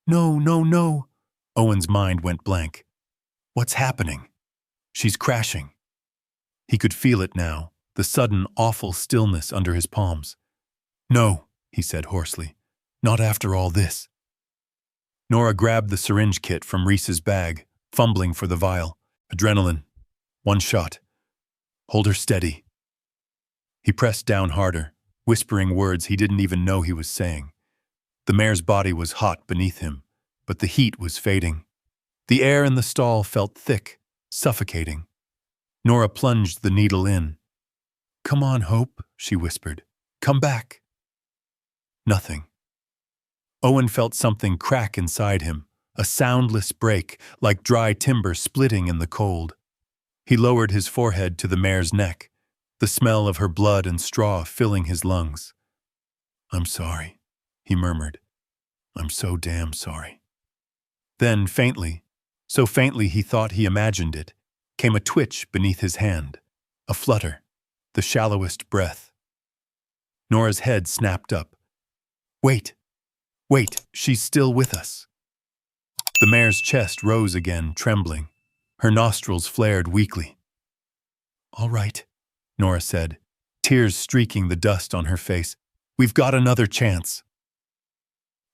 No, no, no! Owen's mind went blank. What's happening? She's crashing. He could feel it now, the sudden, awful stillness under his palms. No, he said hoarsely. Not after all this. Nora grabbed the syringe kit from Reese's bag, fumbling for the vial. Adrenaline. One shot. Hold her steady. He pressed down harder, whispering words he didn't even know he was saying. The mare's body was hot beneath him, but the heat was fading. The air in the stall felt thick, suffocating. Nora plunged the needle in. Come on, Hope, she whispered. Come back. Nothing. Owen felt something crack inside him, a soundless break, like dry timber splitting in the cold. He lowered his forehead to the mare's neck, the smell of her blood and straw filling his lungs. I'm sorry, he murmured. I'm so damn sorry. Then, faintly, so faintly he thought he imagined it, came a twitch beneath his hand, a flutter, the shallowest breath. Nora's head snapped up. Wait, she's still with us. The mare's chest rose again, trembling. Her nostrils flared weakly. All right, Nora said, tears streaking the dust on her face. We've got another chance.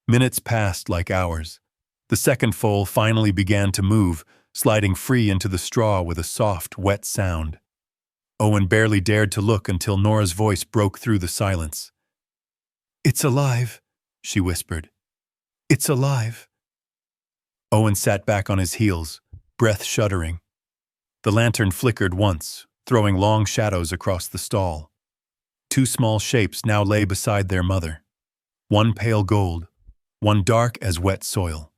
Minutes passed like hours. The second foal finally began to move, sliding free into the straw with a soft, wet sound. Owen barely dared to look until Nora's voice broke through the silence. It's alive, she whispered. It's alive. Owen sat back on his heels, breath shuddering. The lantern flickered once, throwing long shadows across the stall. Two small shapes now lay beside their mother. One pale gold, one dark as wet soil.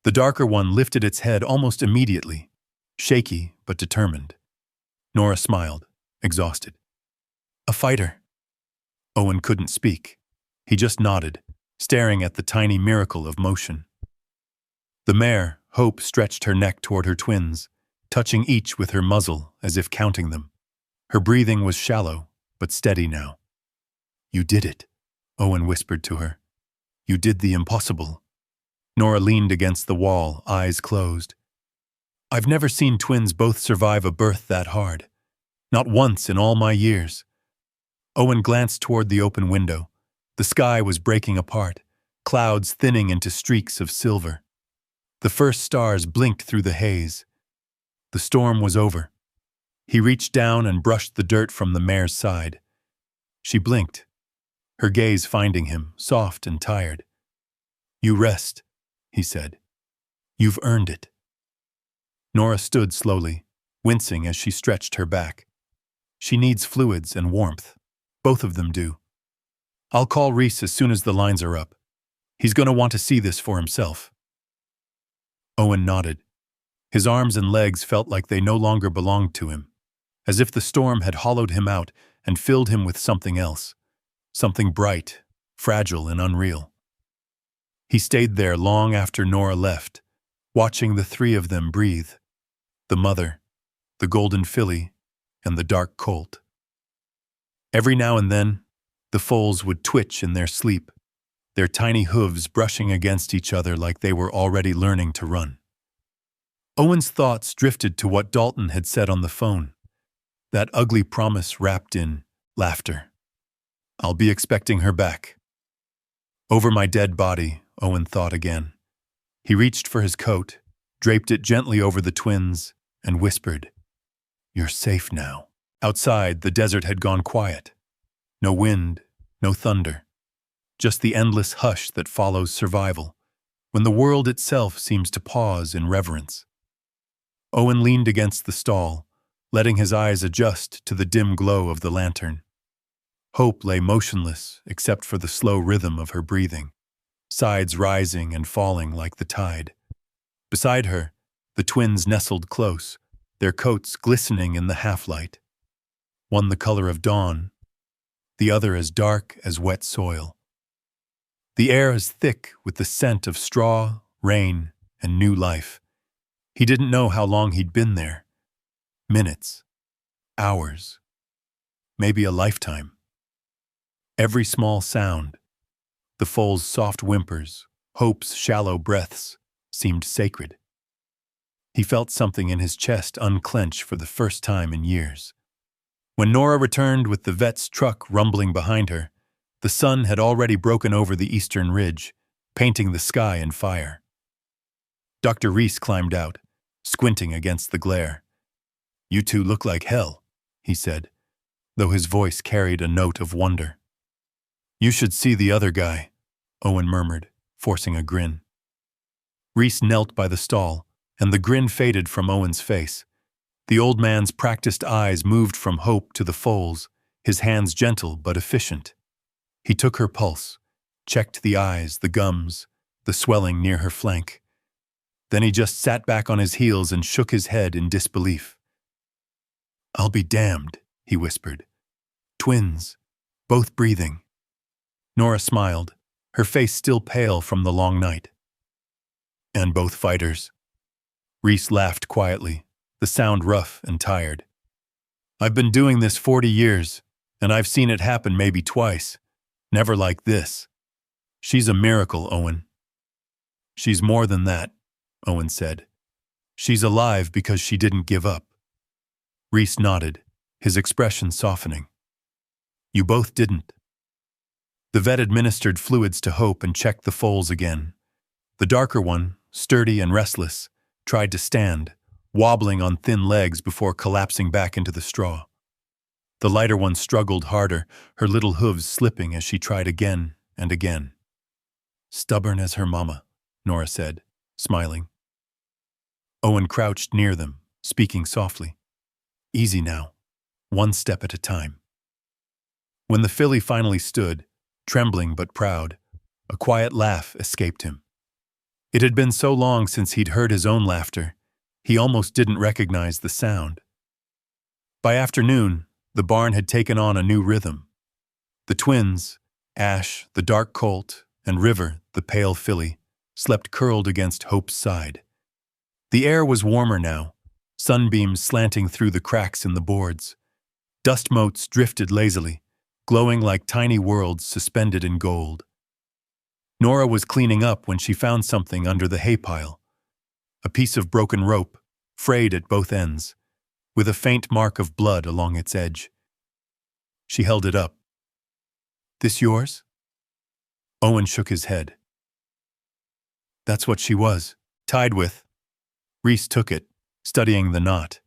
The darker one lifted its head almost immediately, shaky but determined. Nora smiled, exhausted. A fighter. Owen couldn't speak. He just nodded, staring at the tiny miracle of motion. The mare, Hope, stretched her neck toward her twins, touching each with her muzzle as if counting them. Her breathing was shallow, but steady now. You did it, Owen whispered to her. You did the impossible. Nora leaned against the wall, eyes closed. I've never seen twins both survive a birth that hard. Not once in all my years. Owen glanced toward the open window. The sky was breaking apart, clouds thinning into streaks of silver. The first stars blinked through the haze. The storm was over. He reached down and brushed the dirt from the mare's side. She blinked, her gaze finding him, soft and tired. You rest, he said. You've earned it. Nora stood slowly, wincing as she stretched her back. She needs fluids and warmth. Both of them do. I'll call Reese as soon as the lines are up. He's going to want to see this for himself. Owen nodded. His arms and legs felt like they no longer belonged to him, as if the storm had hollowed him out and filled him with something else, something bright, fragile, and unreal. He stayed there long after Nora left, watching the three of them breathe: the mother, the golden filly, and the dark colt. Every now and then, the foals would twitch in their sleep, their tiny hooves brushing against each other like they were already learning to run. Owen's thoughts drifted to what Dalton had said on the phone, that ugly promise wrapped in laughter. "I'll be expecting her back." Over my dead body, Owen thought again. He reached for his coat, draped it gently over the twins, and whispered, "You're safe now." Outside, the desert had gone quiet. No wind, no thunder. Just the endless hush that follows survival, when the world itself seems to pause in reverence. Owen leaned against the stall, letting his eyes adjust to the dim glow of the lantern. Hope lay motionless except for the slow rhythm of her breathing, sides rising and falling like the tide. Beside her, the twins nestled close, their coats glistening in the half-light. One the color of dawn, the other as dark as wet soil. The air is thick with the scent of straw, rain, and new life. He didn't know how long he'd been there. Minutes, hours, maybe a lifetime. Every small sound, the foal's soft whimpers, Hope's shallow breaths, seemed sacred. He felt something in his chest unclench for the first time in years. When Nora returned with the vet's truck rumbling behind her, the sun had already broken over the eastern ridge, painting the sky in fire. Dr. Reese climbed out, squinting against the glare. "You two look like hell," he said, though his voice carried a note of wonder. "You should see the other guy," Owen murmured, forcing a grin. Reese knelt by the stall, and the grin faded from Owen's face. The old man's practiced eyes moved from Hope to the foals, his hands gentle but efficient. He took her pulse, checked the eyes, the gums, the swelling near her flank. Then he just sat back on his heels and shook his head in disbelief. "I'll be damned," he whispered. "Twins, both breathing." Nora smiled, her face still pale from the long night. "And both fighters." Reese laughed quietly, the sound rough and tired. "I've been doing this 40 years, and I've seen it happen maybe twice. Never like this. She's a miracle, Owen." "She's more than that," Owen said. "She's alive because she didn't give up." Reese nodded, his expression softening. "You both didn't." The vet administered fluids to Hope and checked the foals again. The darker one, sturdy and restless, tried to stand, wobbling on thin legs before collapsing back into the straw. The lighter one struggled harder, her little hooves slipping as she tried again and again. "Stubborn as her mama," Nora said, smiling. Owen crouched near them, speaking softly. "Easy now, one step at a time." When the filly finally stood, trembling but proud, a quiet laugh escaped him. It had been so long since he'd heard his own laughter, he almost didn't recognize the sound. By afternoon, the barn had taken on a new rhythm. The twins, Ash, the dark colt, and River, the pale filly, slept curled against Hope's side. The air was warmer now, sunbeams slanting through the cracks in the boards. Dust motes drifted lazily, glowing like tiny worlds suspended in gold. Nora was cleaning up when she found something under the hay pile. A piece of broken rope, frayed at both ends, with a faint mark of blood along its edge. She held it up. "This yours?" Owen shook his head. "That's what she was, tied with." Reese took it, studying the knot.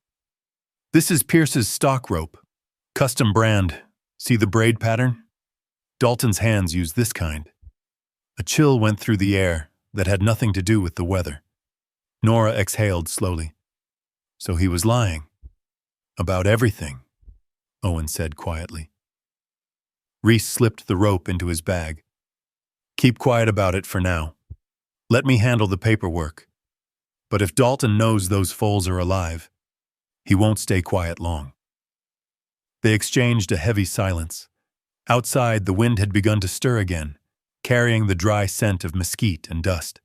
"This is Pierce's stock rope. Custom brand. See the braid pattern? Dalton's hands use this kind." A chill went through the air that had nothing to do with the weather. Nora exhaled slowly. "So he was lying. About everything," Owen said quietly. Reese slipped the rope into his bag. "Keep quiet about it for now. Let me handle the paperwork. But if Dalton knows those foals are alive, he won't stay quiet long." They exchanged a heavy silence. Outside, the wind had begun to stir again, carrying the dry scent of mesquite and dust.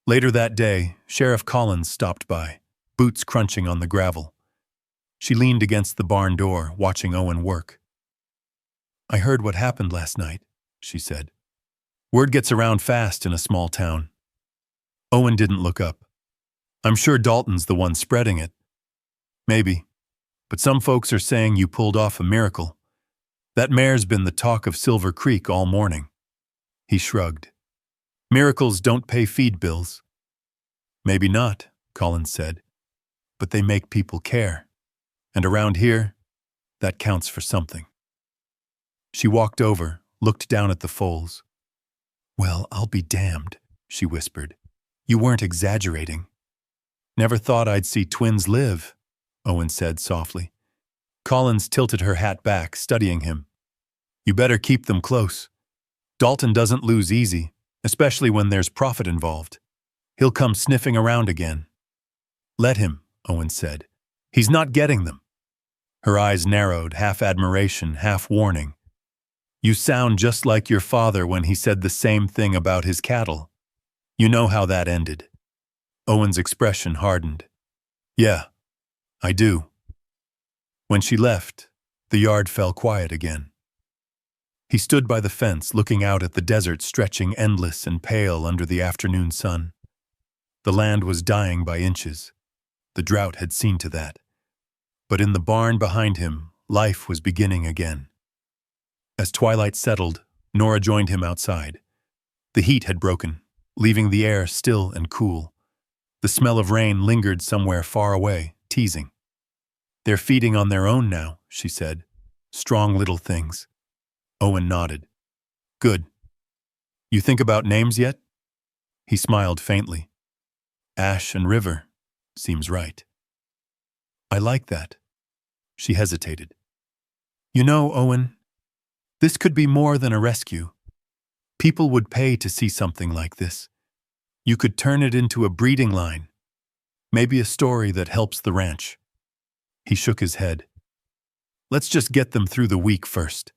Later that day, Sheriff Collins stopped by, boots crunching on the gravel. She leaned against the barn door, watching Owen work. "I heard what happened last night," she said. "Word gets around fast in a small town." Owen didn't look up. "I'm sure Dalton's the one spreading it." "Maybe. But some folks are saying you pulled off a miracle. That mare's been the talk of Silver Creek all morning." He shrugged. "Miracles don't pay feed bills." "Maybe not," Collins said. "But they make people care. And around here, that counts for something." She walked over, looked down at the foals. "Well, I'll be damned," she whispered. "You weren't exaggerating." "Never thought I'd see twins live," Owen said softly. Collins tilted her hat back, studying him. "You better keep them close. Dalton doesn't lose easy, especially when there's profit involved. He'll come sniffing around again." "Let him," Owen said. "He's not getting them." Her eyes narrowed, half admiration, half warning. "You sound just like your father when he said the same thing about his cattle. You know how that ended." Owen's expression hardened. "Yeah, I do." When she left, the yard fell quiet again. He stood by the fence, looking out at the desert stretching endless and pale under the afternoon sun. The land was dying by inches. The drought had seen to that. But in the barn behind him, life was beginning again. As twilight settled, Nora joined him outside. The heat had broken, leaving the air still and cool. The smell of rain lingered somewhere far away, teasing. "They're feeding on their own now," she said. "Strong little things." Owen nodded. "Good. You think about names yet?" He smiled faintly. "Ash and River seems right." "I like that." She hesitated. "You know, Owen, this could be more than a rescue. People would pay to see something like this. You could turn it into a breeding line. Maybe a story that helps the ranch." He shook his head. "Let's just get them through the week first."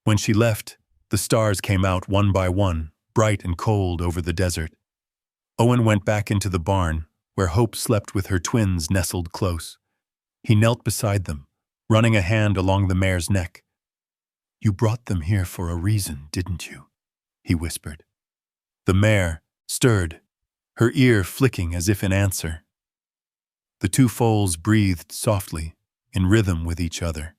When she left, the stars came out one by one, bright and cold over the desert. Owen went back into the barn, where Hope slept with her twins nestled close. He knelt beside them, running a hand along the mare's neck. "You brought them here for a reason, didn't you?" he whispered. The mare stirred, her ear flicking as if in answer. The two foals breathed softly, in rhythm with each other.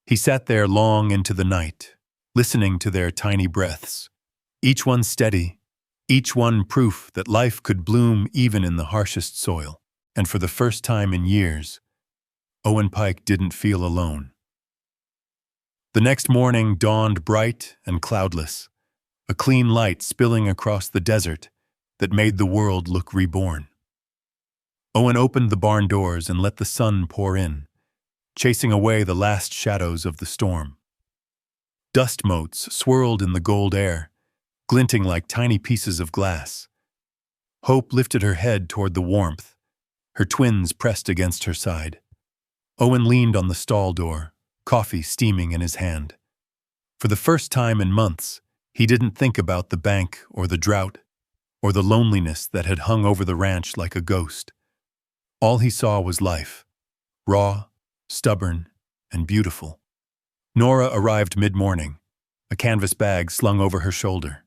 He sat there long into the night, listening to their tiny breaths, each one steady, each one proof that life could bloom even in the harshest soil. And for the first time in years, Owen Pike didn't feel alone. The next morning dawned bright and cloudless, a clean light spilling across the desert that made the world look reborn. Owen opened the barn doors and let the sun pour in, chasing away the last shadows of the storm. Dust motes swirled in the gold air, glinting like tiny pieces of glass. Hope lifted her head toward the warmth, her twins pressed against her side. Owen leaned on the stall door, coffee steaming in his hand. For the first time in months, he didn't think about the bank or the drought, or the loneliness that had hung over the ranch like a ghost. All he saw was life, raw, stubborn, and beautiful. Nora arrived mid-morning, a canvas bag slung over her shoulder.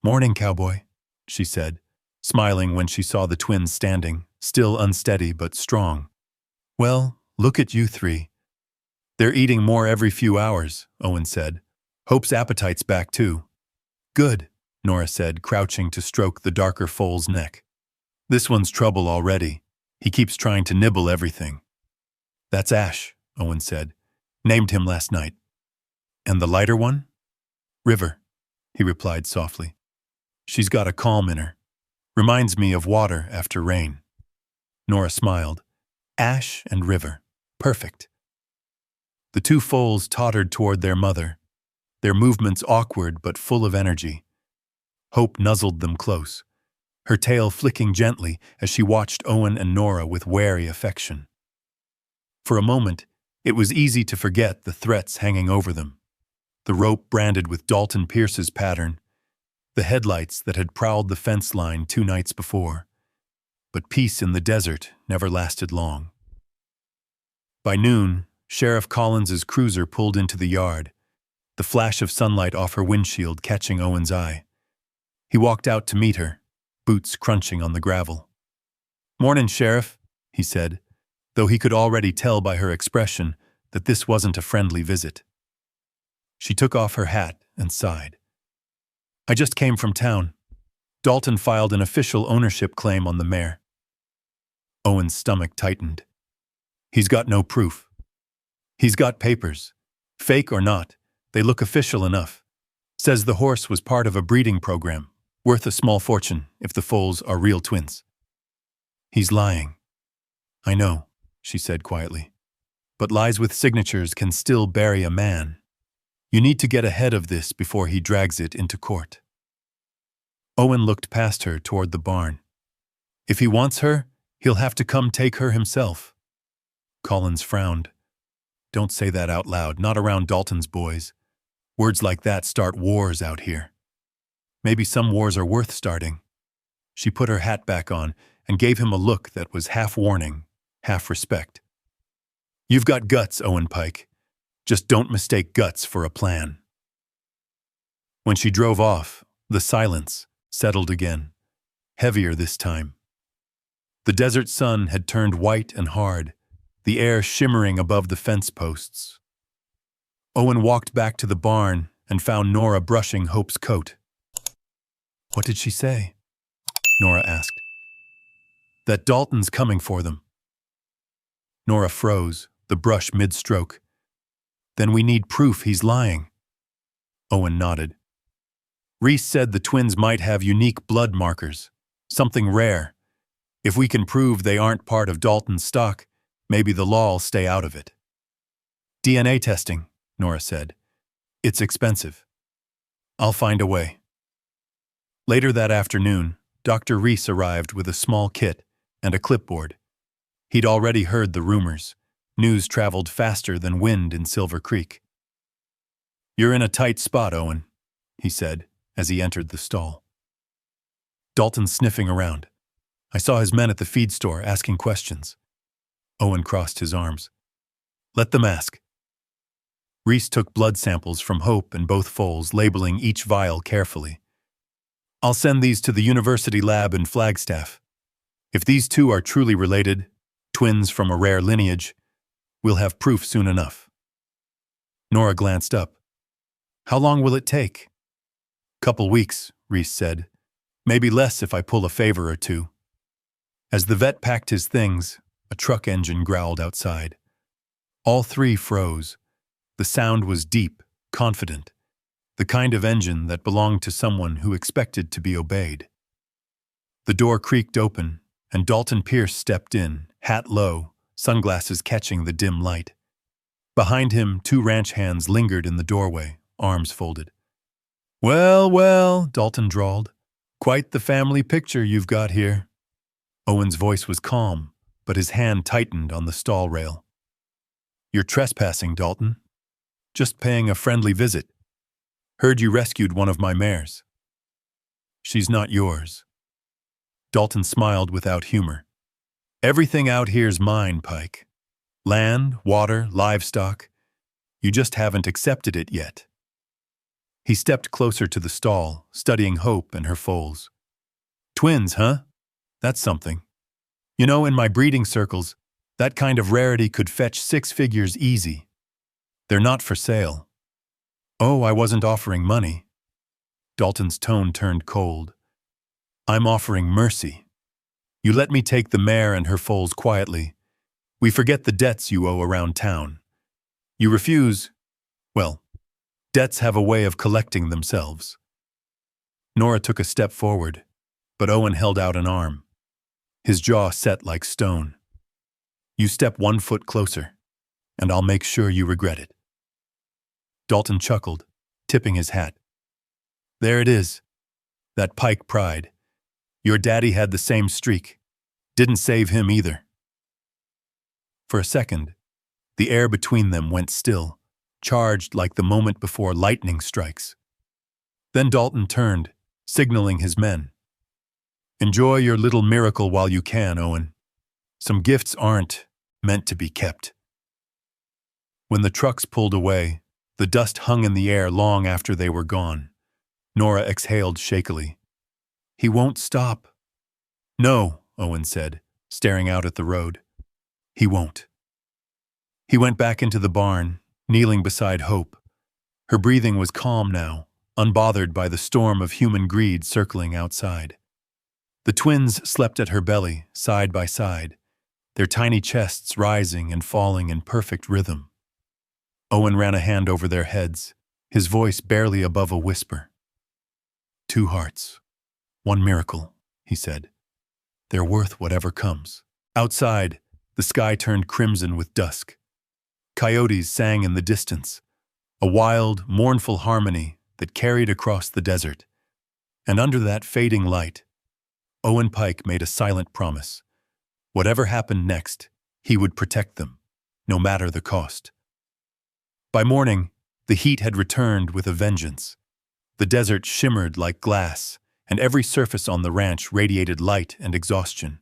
"Morning, Cowboy," she said, smiling when she saw the twins standing, still unsteady but strong. "Well, look at you three." "They're eating more every few hours," Owen said. "Hope's appetite's back too." "Good," Nora said, crouching to stroke the darker foal's neck. "This one's trouble already. He keeps trying to nibble everything." "That's Ash," Owen said. "Named him last night." "And the lighter one?" "River," he replied softly. "She's got a calm in her. Reminds me of water after rain." Nora smiled. Ash and River. Perfect. The two foals tottered toward their mother, their movements awkward but full of energy. Hope nuzzled them close, her tail flicking gently as she watched Owen and Nora with wary affection. For a moment, it was easy to forget the threats hanging over them. the rope branded with Dalton Pierce's pattern, the headlights that had prowled the fence line 2 nights before. But peace in the desert never lasted long. By noon, Sheriff Collins's cruiser pulled into the yard, the flash of sunlight off her windshield catching Owen's eye. He walked out to meet her, boots crunching on the gravel. "Mornin', Sheriff," he said, though he could already tell by her expression that this wasn't a friendly visit. She took off her hat and sighed. "I just came from town. Dalton filed an official ownership claim on the mare." Owen's stomach tightened. "He's got no proof." "He's got papers. Fake or not, they look official enough. Says the horse was part of a breeding program, worth a small fortune if the foals are real twins." "He's lying." "I know," she said quietly. "But lies with signatures can still bury a man. You need to get ahead of this before he drags it into court." Owen looked past her toward the barn. "If he wants her, he'll have to come take her himself." Collins frowned. "Don't say that out loud, not around Dalton's boys. Words like that start wars out here. Maybe some wars are worth starting." She put her hat back on and gave him a look that was half warning, half respect. "You've got guts, Owen Pike. Just don't mistake guts for a plan." When she drove off, the silence settled again, heavier this time. The desert sun had turned white and hard, the air shimmering above the fence posts. Owen walked back to the barn and found Nora brushing Hope's coat. "What did she say?" Nora asked. "That Dalton's coming for them." Nora froze, the brush mid-stroke. "Then we need proof he's lying." Owen nodded. "Reese said the twins might have unique blood markers, something rare. If we can prove they aren't part of Dalton's stock, maybe the law'll stay out of it." "DNA testing," Nora said. "It's expensive." "I'll find a way." Later that afternoon, Dr. Reese arrived with a small kit and a clipboard. He'd already heard the rumors. News traveled faster than wind in Silver Creek. "You're in a tight spot, Owen," he said as he entered the stall. Dalton's sniffing around. "I saw his men at the feed store asking questions." Owen crossed his arms. "Let them ask." Reese took blood samples from Hope and both foals, labeling each vial carefully. "I'll send these to the university lab in Flagstaff. If these two are truly related, twins from a rare lineage, we'll have proof soon enough." Nora glanced up. "How long will it take?" "Couple weeks," Reese said. "Maybe less if I pull a favor or two." As the vet packed his things, a truck engine growled outside. All three froze. The sound was deep, confident, the kind of engine that belonged to someone who expected to be obeyed. The door creaked open, and Dalton Pierce stepped in, hat low, sunglasses catching the dim light. Behind him, 2 ranch hands lingered in the doorway, arms folded. "Well, well," Dalton drawled. "Quite the family picture you've got here." Owen's voice was calm, but his hand tightened on the stall rail. "You're trespassing, Dalton. Just paying a friendly visit. Heard you rescued one of my mares." "She's not yours." Dalton smiled without humor. "Everything out here's mine, Pike. Land, water, livestock. You just haven't accepted it yet." He stepped closer to the stall, studying Hope and her foals. "Twins, huh? That's something. You know, in my breeding circles, that kind of rarity could fetch 6 figures easy. They're not for sale." "Oh, I wasn't offering money." Dalton's tone turned cold. "I'm offering mercy. You let me take the mare and her foals quietly. We forget the debts you owe around town. You refuse, well, debts have a way of collecting themselves." Nora took a step forward, but Owen held out an arm. His jaw set like stone. "You step 1 foot closer, and I'll make sure you regret it." Dalton chuckled, tipping his hat. "There it is. That Pike pride. Your daddy had the same streak. Didn't save him either." For a second, the air between them went still, charged like the moment before lightning strikes. Then Dalton turned, signaling his men. "Enjoy your little miracle while you can, Owen. Some gifts aren't meant to be kept." When the trucks pulled away, the dust hung in the air long after they were gone. Nora exhaled shakily. "He won't stop." "No," Owen said, staring out at the road. "He won't." He went back into the barn, kneeling beside Hope. Her breathing was calm now, unbothered by the storm of human greed circling outside. The twins slept at her belly, side by side, their tiny chests rising and falling in perfect rhythm. Owen ran a hand over their heads, his voice barely above a whisper. "Two hearts, one miracle," he said. "They're worth whatever comes." Outside, the sky turned crimson with dusk. Coyotes sang in the distance, a wild, mournful harmony that carried across the desert. And under that fading light, Owen Pike made a silent promise. Whatever happened next, he would protect them, no matter the cost. By morning, the heat had returned with a vengeance. The desert shimmered like glass, and every surface on the ranch radiated light and exhaustion.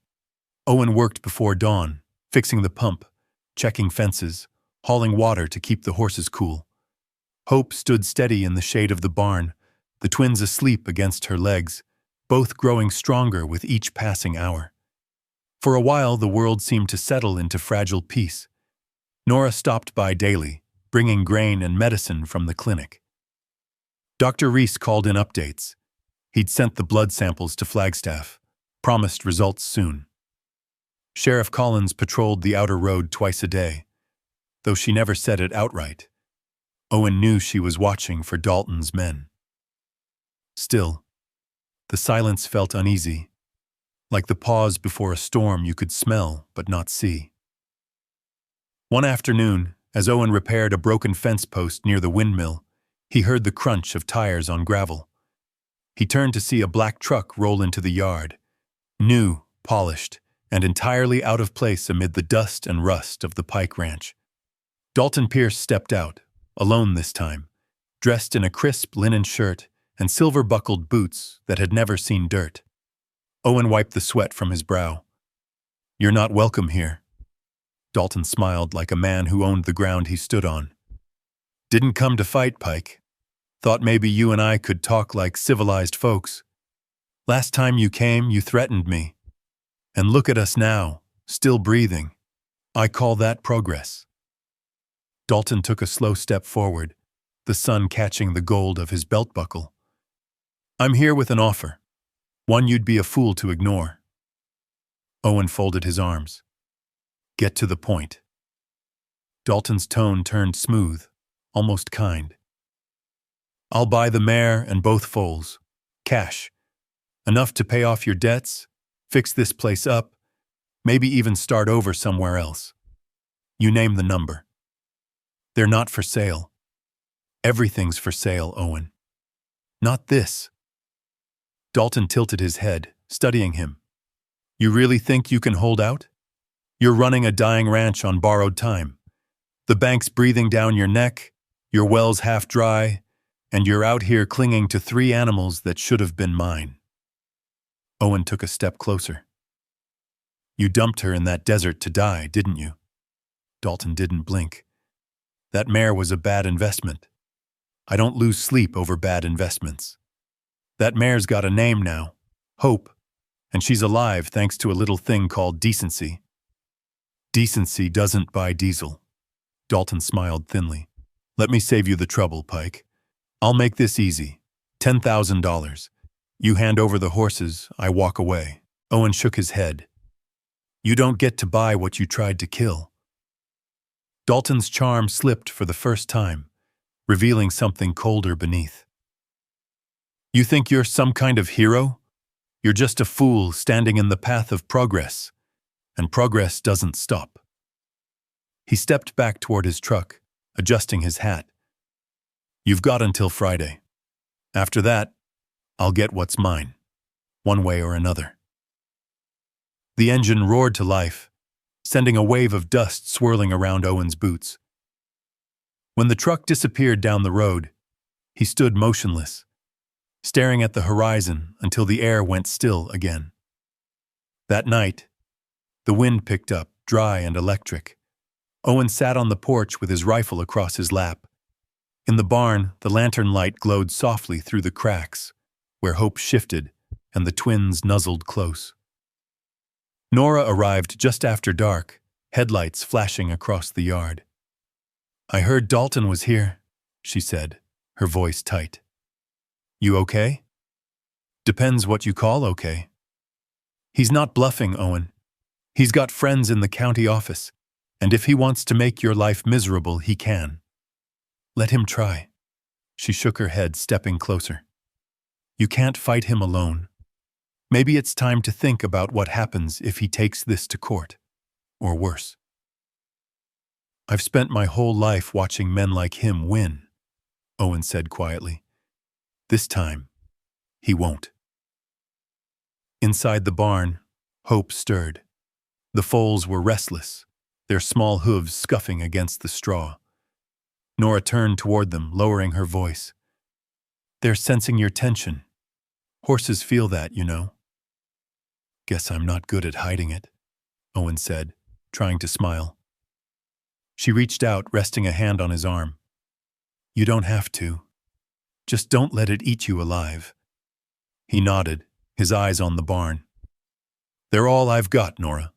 Owen worked before dawn, fixing the pump, checking fences, hauling water to keep the horses cool. Hope stood steady in the shade of the barn, the twins asleep against her legs, both growing stronger with each passing hour. For a while, the world seemed to settle into fragile peace. Nora stopped by daily, bringing grain and medicine from the clinic. Dr. Reese called in updates. He'd sent the blood samples to Flagstaff, promised results soon. Sheriff Collins patrolled the outer road twice a day, though she never said it outright. Owen knew she was watching for Dalton's men. Still, the silence felt uneasy, like the pause before a storm you could smell but not see. One afternoon, as Owen repaired a broken fence post near the windmill, he heard the crunch of tires on gravel. He turned to see a black truck roll into the yard, new, polished, and entirely out of place amid the dust and rust of the Pike Ranch. Dalton Pierce stepped out, alone this time, dressed in a crisp linen shirt and silver-buckled boots that had never seen dirt. Owen wiped the sweat from his brow. "You're not welcome here." Dalton smiled like a man who owned the ground he stood on. "Didn't come to fight, Pike. Thought maybe you and I could talk like civilized folks. Last time you came, you threatened me. And look at us now, still breathing. I call that progress." Dalton took a slow step forward, the sun catching the gold of his belt buckle. "I'm here with an offer, one you'd be a fool to ignore." Owen folded his arms. "Get to the point." Dalton's tone turned smooth, almost kind. "I'll buy the mare and both foals. Cash. Enough to pay off your debts, fix this place up, maybe even start over somewhere else. You name the number. They're not for sale. Everything's for sale, Owen. Not this." Dalton tilted his head, studying him. "You really think you can hold out? You're running a dying ranch on borrowed time. The bank's breathing down your neck, your well's half dry, and you're out here clinging to 3 animals that should have been mine." Owen took a step closer. "You dumped her in that desert to die, didn't you?" Dalton didn't blink. "That mare was a bad investment. I don't lose sleep over bad investments. That mare's got a name now, Hope, and she's alive thanks to a little thing called decency." "Decency doesn't buy diesel." Dalton smiled thinly. "Let me save you the trouble, Pike. I'll make this easy. $10,000. You hand over the horses, I walk away." Owen shook his head. "You don't get to buy what you tried to kill." Dalton's charm slipped for the first time, revealing something colder beneath. "You think you're some kind of hero? You're just a fool standing in the path of progress, and progress doesn't stop." He stepped back toward his truck, adjusting his hat. "You've got until Friday. After that, I'll get what's mine, one way or another." The engine roared to life, sending a wave of dust swirling around Owen's boots. When the truck disappeared down the road, he stood motionless, staring at the horizon until the air went still again. That night, the wind picked up, dry and electric. Owen sat on the porch with his rifle across his lap. In the barn, the lantern light glowed softly through the cracks, where Hope shifted and the twins nuzzled close. Nora arrived just after dark, headlights flashing across the yard. "I heard Dalton was here," she said, her voice tight. "You okay?" "Depends what you call okay." "He's not bluffing, Owen. He's got friends in the county office, and if he wants to make your life miserable, he can. Let him try." She shook her head, stepping closer. "You can't fight him alone. Maybe it's time to think about what happens if he takes this to court, or worse." "I've spent my whole life watching men like him win," Owen said quietly. "This time, he won't." Inside the barn, Hope stirred. The foals were restless, their small hooves scuffing against the straw. Nora turned toward them, lowering her voice. "They're sensing your tension. Horses feel that, you know." "Guess I'm not good at hiding it," Owen said, trying to smile. She reached out, resting a hand on his arm. "You don't have to. Just don't let it eat you alive." He nodded, his eyes on the barn. "They're all I've got, Nora."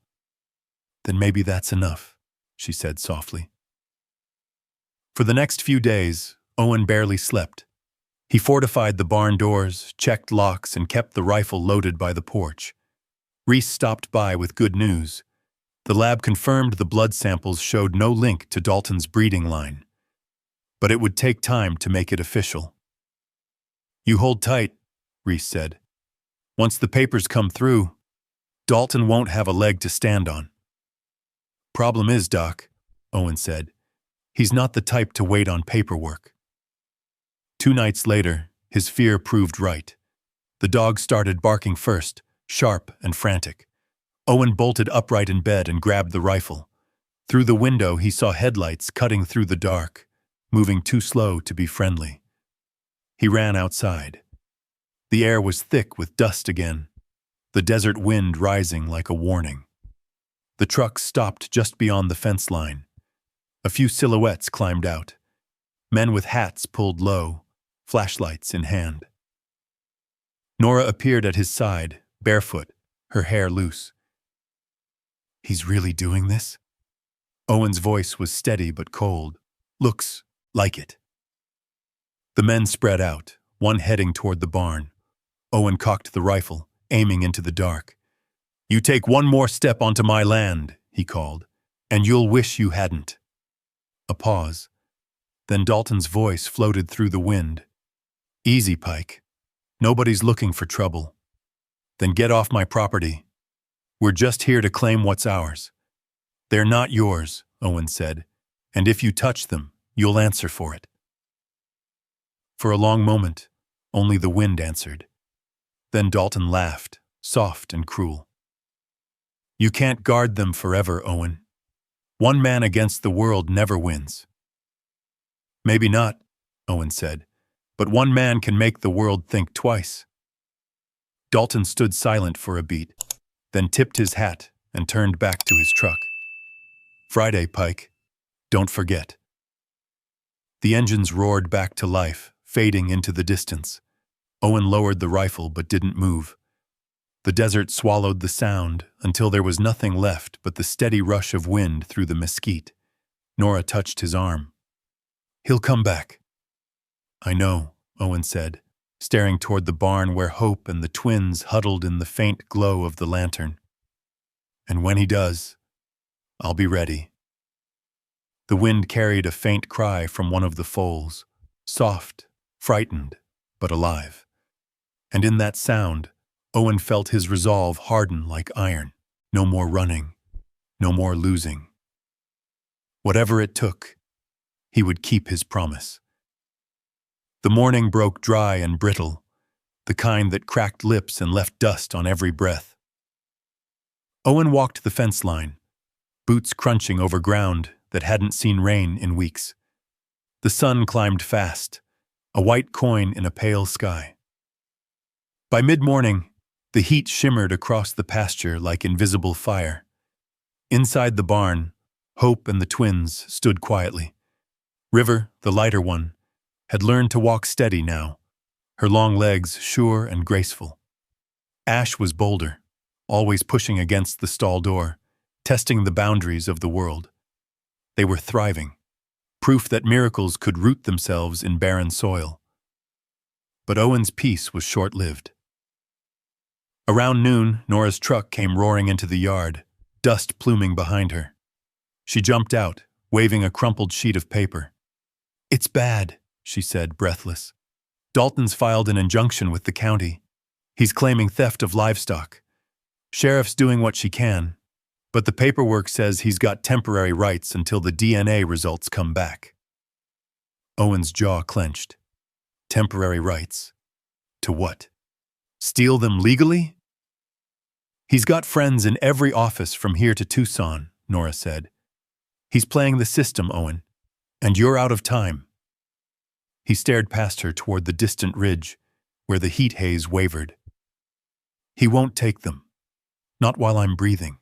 "Then maybe that's enough," she said softly. For the next few days, Owen barely slept. He fortified the barn doors, checked locks, and kept the rifle loaded by the porch. Reese stopped by with good news. The lab confirmed the blood samples showed no link to Dalton's breeding line. But it would take time to make it official. "You hold tight," Reese said. "Once the papers come through, Dalton won't have a leg to stand on." "Problem is, Doc," Owen said, "he's not the type to wait on paperwork." 2 nights later, his fear proved right. The dog started barking first, sharp and frantic. Owen bolted upright in bed and grabbed the rifle. Through the window, he saw headlights cutting through the dark, moving too slow to be friendly. He ran outside. The air was thick with dust again, the desert wind rising like a warning. The truck stopped just beyond the fence line. A few silhouettes climbed out. Men with hats pulled low, flashlights in hand. Nora appeared at his side, barefoot, her hair loose. "He's really doing this?" Owen's voice was steady but cold. "Looks like it." The men spread out, one heading toward the barn. Owen cocked the rifle, aiming into the dark. "You take one more step onto my land," he called, "and you'll wish you hadn't." A pause. Then Dalton's voice floated through the wind. "Easy, Pike. Nobody's looking for trouble. Then get off my property. We're just here to claim what's ours." "They're not yours," Owen said, "and if you touch them, you'll answer for it." For a long moment, only the wind answered. Then Dalton laughed, soft and cruel. "You can't guard them forever, Owen. One man against the world never wins." "Maybe not," Owen said, "but one man can make the world think twice." Dalton stood silent for a beat, then tipped his hat and turned back to his truck. "Friday, Pike. Don't forget." The engines roared back to life, fading into the distance. Owen lowered the rifle but didn't move. The desert swallowed the sound until there was nothing left but the steady rush of wind through the mesquite. Nora touched his arm. "He'll come back." "I know," Owen said, staring toward the barn where Hope and the twins huddled in the faint glow of the lantern. "And when he does, I'll be ready." The wind carried a faint cry from one of the foals, soft, frightened, but alive. And in that sound, Owen felt his resolve harden like iron. No more running, no more losing. Whatever it took, he would keep his promise. The morning broke dry and brittle, the kind that cracked lips and left dust on every breath. Owen walked the fence line, boots crunching over ground that hadn't seen rain in weeks. The sun climbed fast, a white coin in a pale sky. By mid-morning, the heat shimmered across the pasture like invisible fire. Inside the barn, Hope and the twins stood quietly. River, the lighter one, had learned to walk steady now, her long legs sure and graceful. Ash was bolder, always pushing against the stall door, testing the boundaries of the world. They were thriving, proof that miracles could root themselves in barren soil. But Owen's peace was short-lived. Around noon, Nora's truck came roaring into the yard, dust pluming behind her. She jumped out, waving a crumpled sheet of paper. "It's bad," she said, breathless. "Dalton's filed an injunction with the county. He's claiming theft of livestock. Sheriff's doing what she can, but the paperwork says he's got temporary rights until the DNA results come back." Owen's jaw clenched. Temporary rights? To what? Steal them legally? "He's got friends in every office from here to Tucson," Nora said. "He's playing the system, Owen, and you're out of time." He stared past her toward the distant ridge, where the heat haze wavered. "He won't take them. Not while I'm breathing."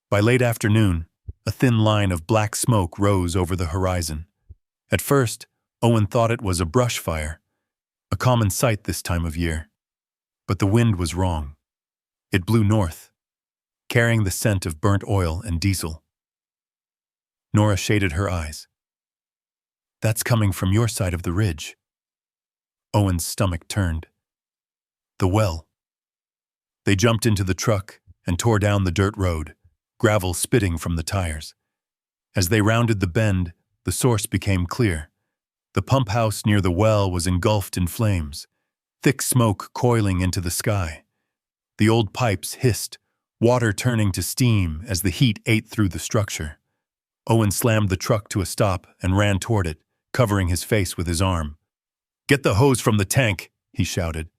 By late afternoon, a thin line of black smoke rose over the horizon. At first, Owen thought it was a brush fire, a common sight this time of year. But the wind was wrong. It blew north, carrying the scent of burnt oil and diesel. Nora shaded her eyes. "That's coming from your side of the ridge." Owen's stomach turned. The well. They jumped into the truck and tore down the dirt road, gravel spitting from the tires. As they rounded the bend, the source became clear. The pump house near the well was engulfed in flames, thick smoke coiling into the sky. The old pipes hissed, water turning to steam as the heat ate through the structure. Owen slammed the truck to a stop and ran toward it, covering his face with his arm. "Get the hose from the tank," he shouted.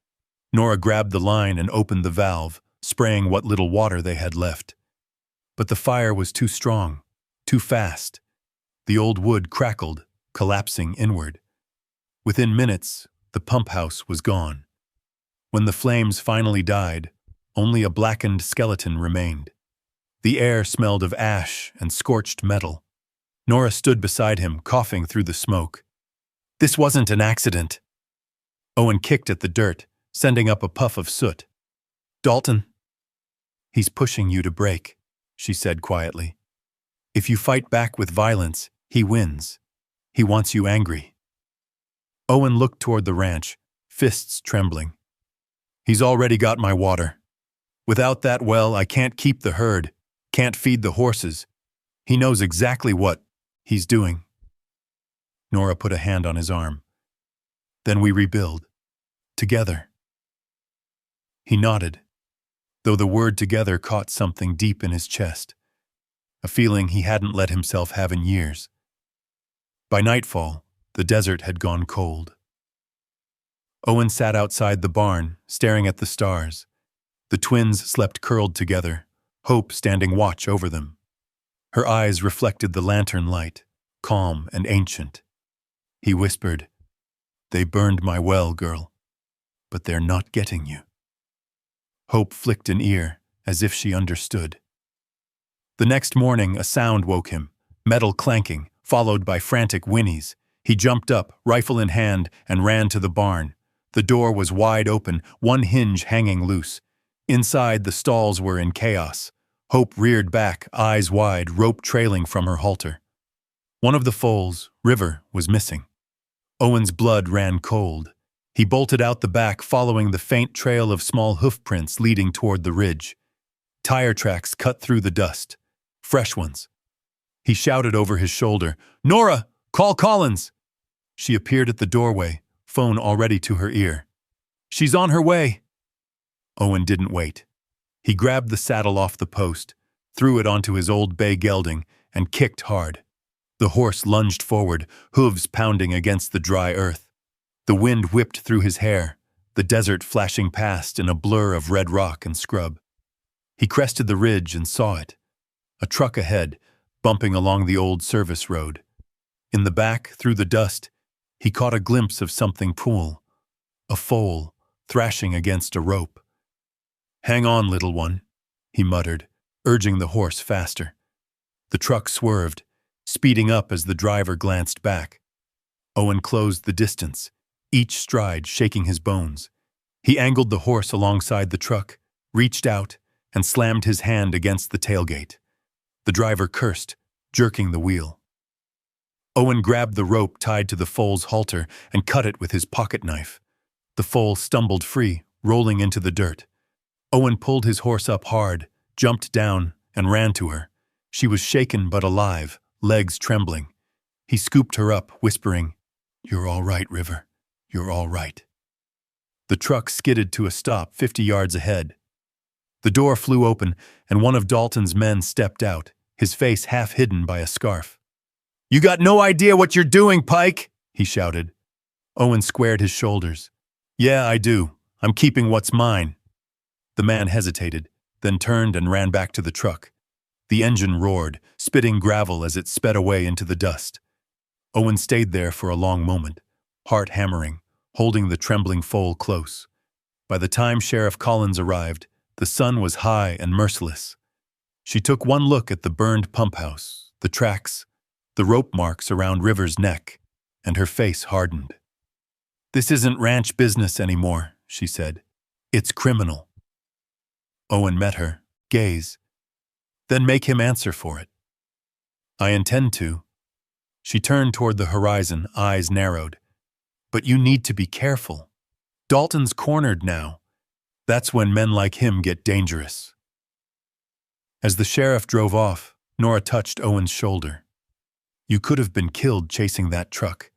Nora grabbed the line and opened the valve, spraying what little water they had left. But the fire was too strong, too fast. The old wood crackled, collapsing inward. Within minutes, the pump house was gone. When the flames finally died, only a blackened skeleton remained. The air smelled of ash and scorched metal. Nora stood beside him, coughing through the smoke. "This wasn't an accident." Owen kicked at the dirt, sending up a puff of soot. "Dalton." "He's pushing you to break," she said quietly. "If you fight back with violence, he wins. He wants you angry." Owen looked toward the ranch, fists trembling. "He's already got my water. Without that well, I can't keep the herd, can't feed the horses. He knows exactly what he's doing." Nora put a hand on his arm. "Then we rebuild. Together." He nodded, though the word together caught something deep in his chest, a feeling he hadn't let himself have in years. By nightfall, the desert had gone cold. Owen sat outside the barn, staring at the stars. The twins slept curled together, Hope standing watch over them. Her eyes reflected the lantern light, calm and ancient. He whispered, "They burned my well, girl, but they're not getting you." Hope flicked an ear, as if she understood. The next morning, a sound woke him, metal clanking, followed by frantic whinnies. He jumped up, rifle in hand, and ran to the barn. The door was wide open, one hinge hanging loose. Inside, the stalls were in chaos. Hope reared back, eyes wide, rope trailing from her halter. One of the foals, River, was missing. Owen's blood ran cold. He bolted out the back, following the faint trail of small hoofprints leading toward the ridge. Tire tracks cut through the dust. Fresh ones. He shouted over his shoulder, "Nora, call Collins!" She appeared at the doorway, phone already to her ear. "She's on her way." Owen didn't wait. He grabbed the saddle off the post, threw it onto his old bay gelding, and kicked hard. The horse lunged forward, hooves pounding against the dry earth. The wind whipped through his hair, the desert flashing past in a blur of red rock and scrub. He crested the ridge and saw it. A truck ahead, bumping along the old service road. In the back, through the dust, he caught a glimpse of something cool, a foal thrashing against a rope. "Hang on, little one," he muttered, urging the horse faster. The truck swerved, speeding up as the driver glanced back. Owen closed the distance, each stride shaking his bones. He angled the horse alongside the truck, reached out, and slammed his hand against the tailgate. The driver cursed, jerking the wheel. Owen grabbed the rope tied to the foal's halter and cut it with his pocket knife. The foal stumbled free, rolling into the dirt. Owen pulled his horse up hard, jumped down, and ran to her. She was shaken but alive, legs trembling. He scooped her up, whispering, "You're all right, River. You're all right." The truck skidded to a stop 50 yards ahead. The door flew open, and one of Dalton's men stepped out, his face half hidden by a scarf. "You got no idea what you're doing, Pike!" he shouted. Owen squared his shoulders. "Yeah, I do. I'm keeping what's mine." The man hesitated, then turned and ran back to the truck. The engine roared, spitting gravel as it sped away into the dust. Owen stayed there for a long moment, heart hammering, holding the trembling foal close. By the time Sheriff Collins arrived, the sun was high and merciless. She took one look at the burned pump house, the tracks, the rope marks around River's neck, and her face hardened. "This isn't ranch business anymore," she said. "It's criminal." Owen met her gaze. "Then make him answer for it." "I intend to." She turned toward the horizon, eyes narrowed. "But you need to be careful. Dalton's cornered now. That's when men like him get dangerous." As the sheriff drove off, Nora touched Owen's shoulder. "You could have been killed chasing that truck."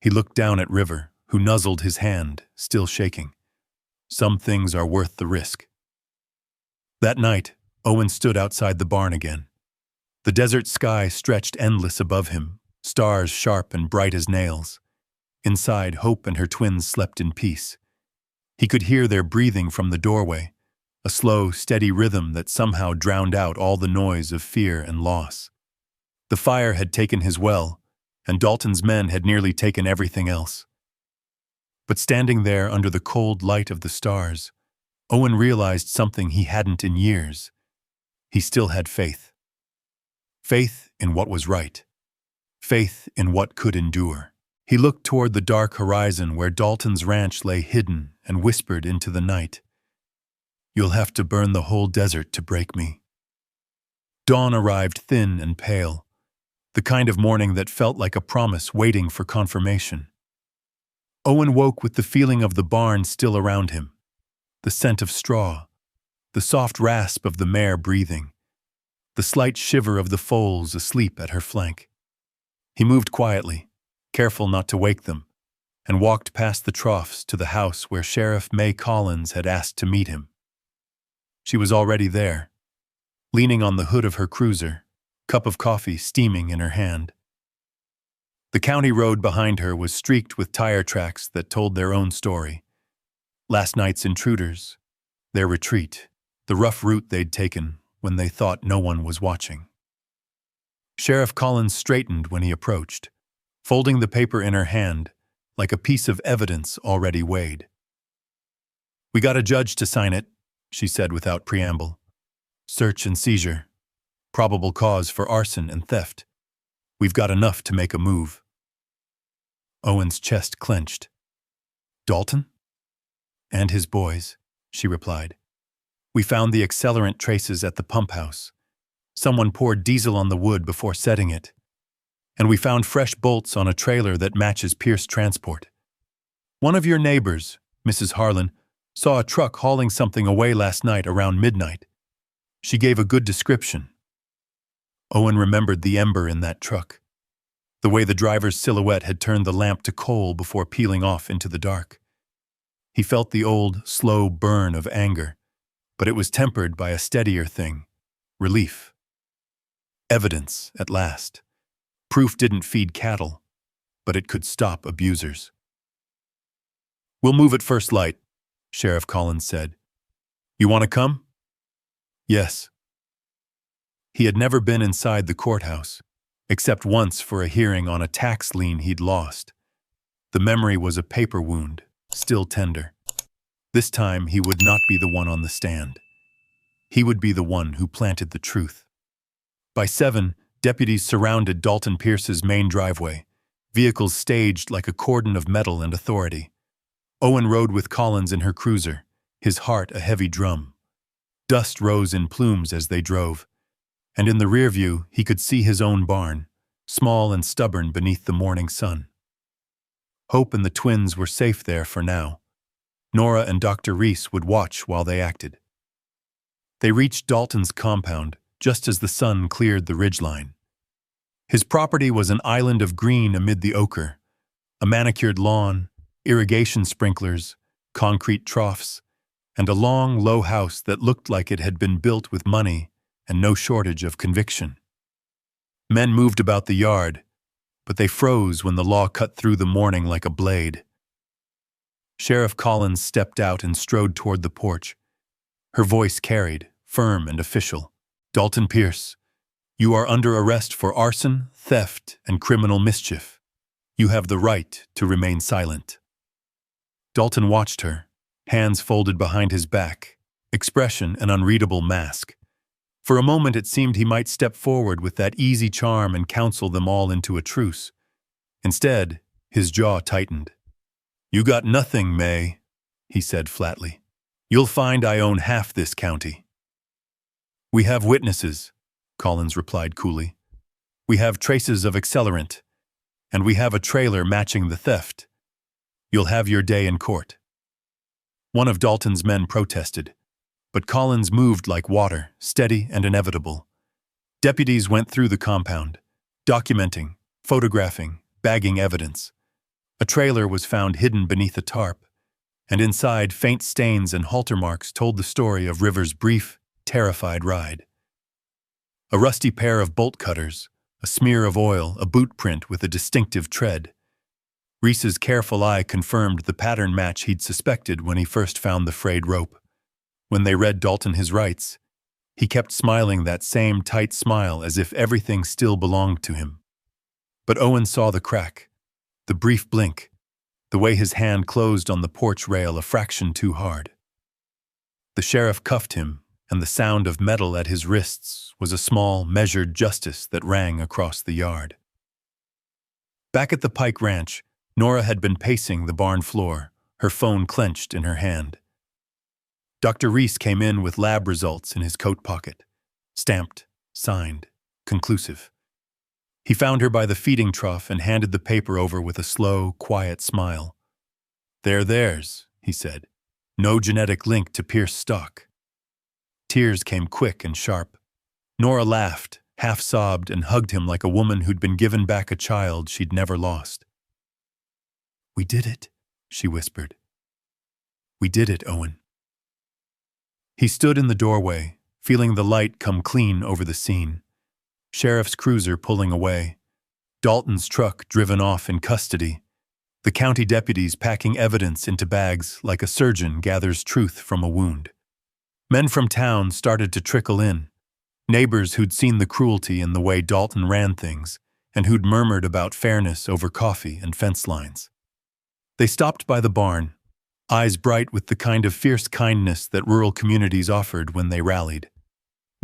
He looked down at River, who nuzzled his hand, still shaking. "Some things are worth the risk." That night, Owen stood outside the barn again. The desert sky stretched endless above him, stars sharp and bright as nails. Inside, Hope and her twins slept in peace. He could hear their breathing from the doorway, a slow, steady rhythm that somehow drowned out all the noise of fear and loss. The fire had taken his well, and Dalton's men had nearly taken everything else. But standing there under the cold light of the stars, Owen realized something he hadn't in years. He still had faith. Faith in what was right. Faith in what could endure. He looked toward the dark horizon where Dalton's ranch lay hidden and whispered into the night, "You'll have to burn the whole desert to break me." Dawn arrived thin and pale, the kind of morning that felt like a promise waiting for confirmation. Owen woke with the feeling of the barn still around him, the scent of straw, the soft rasp of the mare breathing, the slight shiver of the foals asleep at her flank. He moved quietly, careful not to wake them, and walked past the troughs to the house where Sheriff May Collins had asked to meet him. She was already there, leaning on the hood of her cruiser, cup of coffee steaming in her hand. The county road behind her was streaked with tire tracks that told their own story. Last night's intruders, their retreat, the rough route they'd taken when they thought no one was watching. Sheriff Collins straightened when he approached, folding the paper in her hand like a piece of evidence already weighed. "We got a judge to sign it," she said without preamble. "Search and seizure. Probable cause for arson and theft. We've got enough to make a move." Owen's chest clenched. "Dalton?" "And his boys," she replied. "We found the accelerant traces at the pump house. Someone poured diesel on the wood before setting it. And we found fresh bolts on a trailer that matches Pierce Transport. One of your neighbors, Mrs. Harlan, saw a truck hauling something away last night around midnight. She gave a good description." Owen remembered the ember in that truck, the way the driver's silhouette had turned the lamp to coal before peeling off into the dark. He felt the old, slow burn of anger, but it was tempered by a steadier thing, relief. Evidence, at last. Proof didn't feed cattle, but it could stop abusers. "We'll move at first light," Sheriff Collins said. "You want to come?" "Yes." He had never been inside the courthouse, except once for a hearing on a tax lien he'd lost. The memory was a paper wound, still tender. This time he would not be the one on the stand. He would be the one who planted the truth. By 7, deputies surrounded Dalton Pierce's main driveway, vehicles staged like a cordon of metal and authority. Owen rode with Collins in her cruiser, his heart a heavy drum. Dust rose in plumes as they drove, and in the rear view he could see his own barn, small and stubborn beneath the morning sun. Hope and the twins were safe there for now. Nora and Dr. Reese would watch while they acted. They reached Dalton's compound just as the sun cleared the ridgeline. His property was an island of green amid the ochre, a manicured lawn, irrigation sprinklers, concrete troughs, and a long, low house that looked like it had been built with money and no shortage of conviction. Men moved about the yard, but they froze when the law cut through the morning like a blade. Sheriff Collins stepped out and strode toward the porch. Her voice carried, firm and official. "Dalton Pierce, you are under arrest for arson, theft, and criminal mischief. You have the right to remain silent." Dalton watched her, hands folded behind his back, expression an unreadable mask. For a moment it seemed he might step forward with that easy charm and counsel them all into a truce. Instead, his jaw tightened. "You got nothing, May," he said flatly. "You'll find I own half this county." "We have witnesses," Collins replied coolly. "We have traces of accelerant, and we have a trailer matching the theft. You'll have your day in court." One of Dalton's men protested, but Collins moved like water, steady and inevitable. Deputies went through the compound, documenting, photographing, bagging evidence. A trailer was found hidden beneath a tarp, and inside faint stains and halter marks told the story of River's brief, terrified ride. A rusty pair of bolt cutters, a smear of oil, a boot print with a distinctive tread. Reese's careful eye confirmed the pattern match he'd suspected when he first found the frayed rope. When they read Dalton his rights, he kept smiling that same tight smile as if everything still belonged to him. But Owen saw the crack, the brief blink, the way his hand closed on the porch rail a fraction too hard. The sheriff cuffed him, and the sound of metal at his wrists was a small, measured justice that rang across the yard. Back at the Pike Ranch, Nora had been pacing the barn floor, her phone clenched in her hand. Dr. Reese came in with lab results in his coat pocket, stamped, signed, conclusive. He found her by the feeding trough and handed the paper over with a slow, quiet smile. "They're theirs," he said. "No genetic link to Pierce stock." Tears came quick and sharp. Nora laughed, half-sobbed, and hugged him like a woman who'd been given back a child she'd never lost. "We did it," she whispered. "We did it, Owen." He stood in the doorway, feeling the light come clean over the scene. Sheriff's cruiser pulling away, Dalton's truck driven off in custody, the county deputies packing evidence into bags like a surgeon gathers truth from a wound. Men from town started to trickle in, neighbors who'd seen the cruelty in the way Dalton ran things and who'd murmured about fairness over coffee and fence lines. They stopped by the barn, eyes bright with the kind of fierce kindness that rural communities offered when they rallied.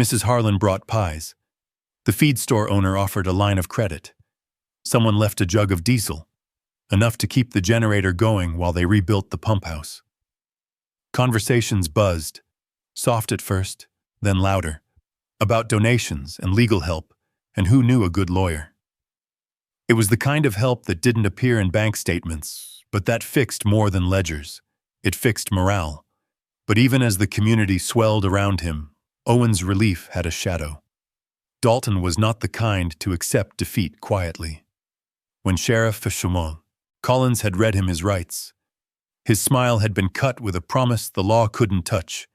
Mrs. Harlan brought pies. The feed store owner offered a line of credit. Someone left a jug of diesel, enough to keep the generator going while they rebuilt the pump house. Conversations buzzed, soft at first, then louder, about donations and legal help, and who knew a good lawyer. It was the kind of help that didn't appear in bank statements, but that fixed more than ledgers. It fixed morale. But even as the community swelled around him, Owen's relief had a shadow. Dalton was not the kind to accept defeat quietly. When Sheriff Fichemont, Collins had read him his rights. His smile had been cut with a promise the law couldn't touch.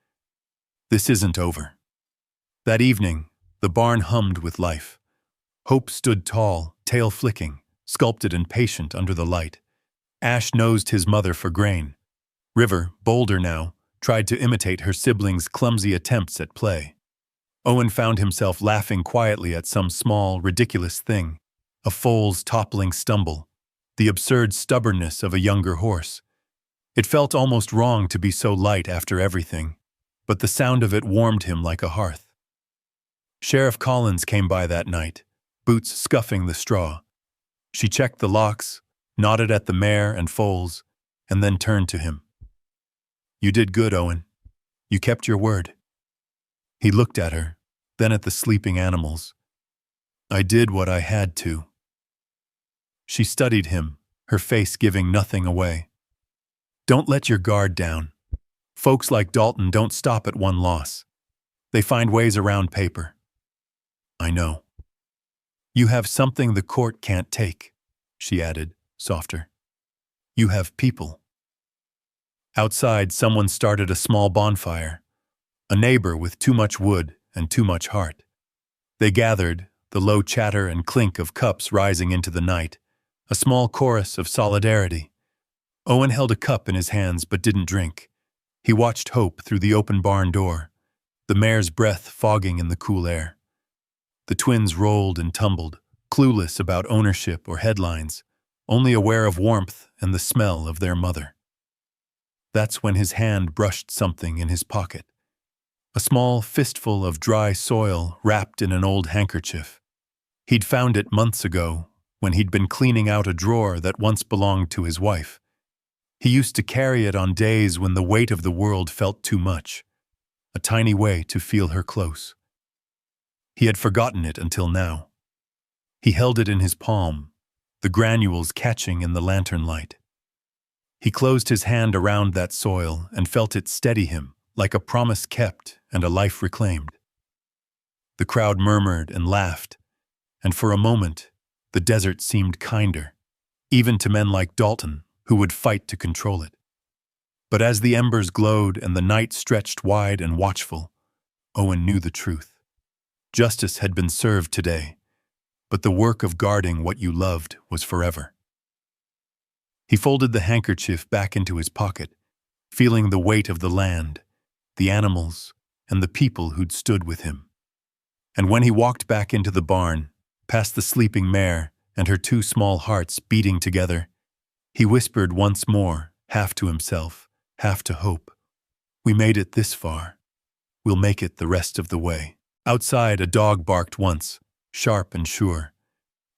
This isn't over. That evening, the barn hummed with life. Hope stood tall, tail flicking, sculpted and patient under the light. Ash nosed his mother for grain. River, bolder now, tried to imitate her siblings' clumsy attempts at play. Owen found himself laughing quietly at some small, ridiculous thing, a foal's toppling stumble, the absurd stubbornness of a younger horse. It felt almost wrong to be so light after everything, but the sound of it warmed him like a hearth. Sheriff Collins came by that night, boots scuffing the straw. She checked the locks, nodded at the mare and foals, and then turned to him. "You did good, Owen. You kept your word." He looked at her, then at the sleeping animals. "I did what I had to." She studied him, her face giving nothing away. "Don't let your guard down. Folks like Dalton don't stop at one loss. They find ways around paper." "I know." "You have something the court can't take," she added, softer. "You have people." Outside, someone started a small bonfire, a neighbor with too much wood and too much heart. They gathered, the low chatter and clink of cups rising into the night, a small chorus of solidarity. Owen held a cup in his hands but didn't drink. He watched Hope through the open barn door, the mare's breath fogging in the cool air. The twins rolled and tumbled, clueless about ownership or headlines, only aware of warmth and the smell of their mother. That's when his hand brushed something in his pocket. A small fistful of dry soil wrapped in an old handkerchief. He'd found it months ago, when he'd been cleaning out a drawer that once belonged to his wife. He used to carry it on days when the weight of the world felt too much, a tiny way to feel her close. He had forgotten it until now. He held it in his palm, the granules catching in the lantern light. He closed his hand around that soil and felt it steady him, like a promise kept and a life reclaimed. The crowd murmured and laughed, and for a moment, the desert seemed kinder, even to men like Dalton, who would fight to control it. But as the embers glowed and the night stretched wide and watchful, Owen knew the truth. Justice had been served today, but the work of guarding what you loved was forever. He folded the handkerchief back into his pocket, feeling the weight of the land, the animals, and the people who'd stood with him. And when he walked back into the barn, past the sleeping mare and her two small hearts beating together, he whispered once more, half to himself, half to Hope, "We made it this far. We'll make it the rest of the way." Outside, a dog barked once, sharp and sure.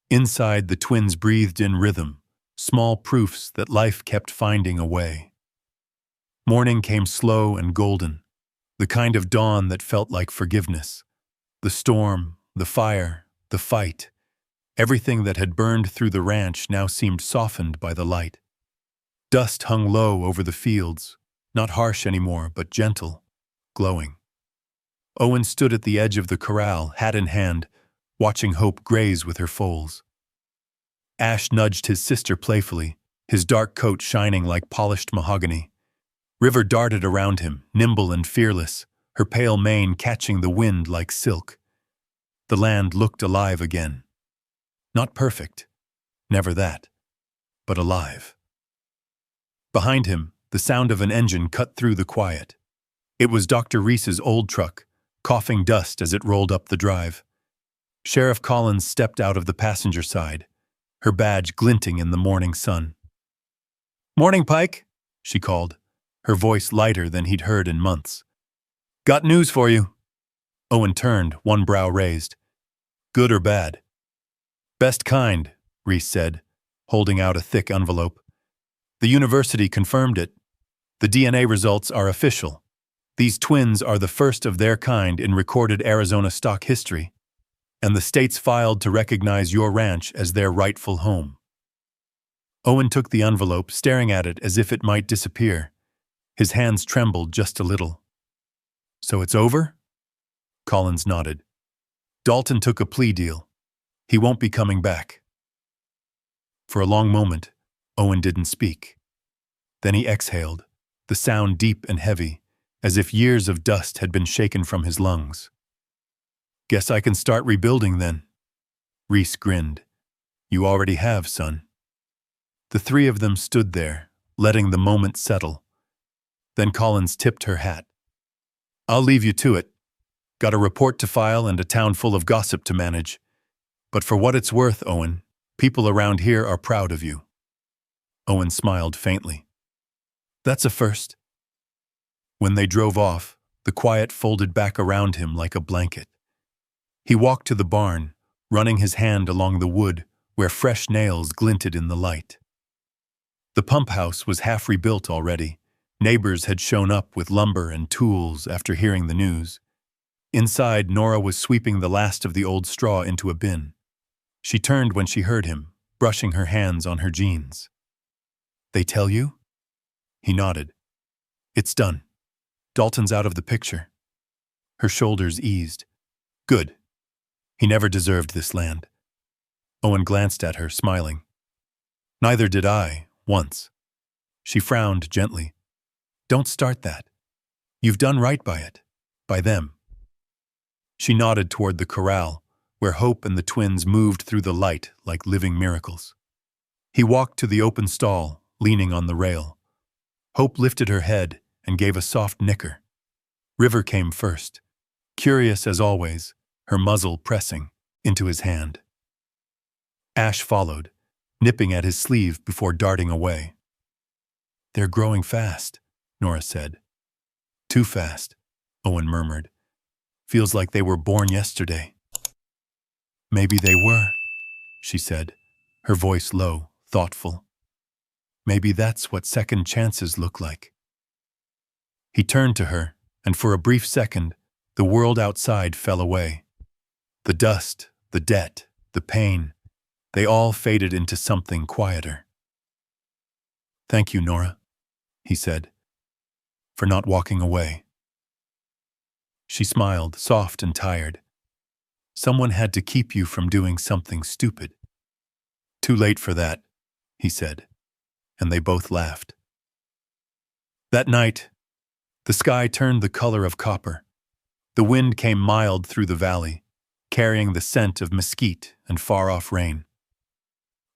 Inside, the twins breathed in rhythm, small proofs that life kept finding a way. Morning came slow and golden, the kind of dawn that felt like forgiveness. The storm, the fire, the fight, everything that had burned through the ranch now seemed softened by the light. Dust hung low over the fields, not harsh anymore, but gentle, glowing. Owen stood at the edge of the corral, hat in hand, watching Hope graze with her foals. Ash nudged his sister playfully, his dark coat shining like polished mahogany. River darted around him, nimble and fearless, her pale mane catching the wind like silk. The land looked alive again. Not perfect, never that, but alive. Behind him, the sound of an engine cut through the quiet. It was Dr. Reese's old truck, coughing dust as it rolled up the drive. Sheriff Collins stepped out of the passenger side, her badge glinting in the morning sun. "Morning, Pike," she called, her voice lighter than he'd heard in months. "Got news for you." Owen turned, one brow raised. "Good or bad?" "Best kind," Reese said, holding out a thick envelope. "The university confirmed it. The DNA results are official. These twins are the first of their kind in recorded Arizona stock history, and the state's filed to recognize your ranch as their rightful home." Owen took the envelope, staring at it as if it might disappear. His hands trembled just a little. "So it's over?" Collins nodded. "Dalton took a plea deal. He won't be coming back." For a long moment, Owen didn't speak. Then he exhaled, the sound deep and heavy, as if years of dust had been shaken from his lungs. "Guess I can start rebuilding then." Reese grinned. "You already have, son." The three of them stood there, letting the moment settle. Then Collins tipped her hat. "I'll leave you to it. Got a report to file and a town full of gossip to manage. But for what it's worth, Owen, people around here are proud of you." Owen smiled faintly. "That's a first." When they drove off, the quiet folded back around him like a blanket. He walked to the barn, running his hand along the wood where fresh nails glinted in the light. The pump house was half rebuilt already. Neighbors had shown up with lumber and tools after hearing the news. Inside, Nora was sweeping the last of the old straw into a bin. She turned when she heard him, brushing her hands on her jeans. "They tell you?" He nodded. "It's done. Dalton's out of the picture." Her shoulders eased. "Good. He never deserved this land." Owen glanced at her, smiling. "Neither did I, once." She frowned gently. "Don't start that. You've done right by it. By them." She nodded toward the corral, where Hope and the twins moved through the light like living miracles. He walked to the open stall, leaning on the rail. Hope lifted her head and gave a soft nicker. River came first, curious as always, her muzzle pressing into his hand. Ash followed, nipping at his sleeve before darting away. "They're growing fast," Nora said. "Too fast," Owen murmured. "Feels like they were born yesterday." "Maybe they were," she said, her voice low, thoughtful. "Maybe that's what second chances look like." He turned to her, and for a brief second, the world outside fell away. The dust, the debt, the pain, they all faded into something quieter. "Thank you, Nora," he said, "for not walking away." She smiled, soft and tired. "Someone had to keep you from doing something stupid." "Too late for that," he said, and they both laughed. That night, the sky turned the color of copper. The wind came mild through the valley, carrying the scent of mesquite and far-off rain.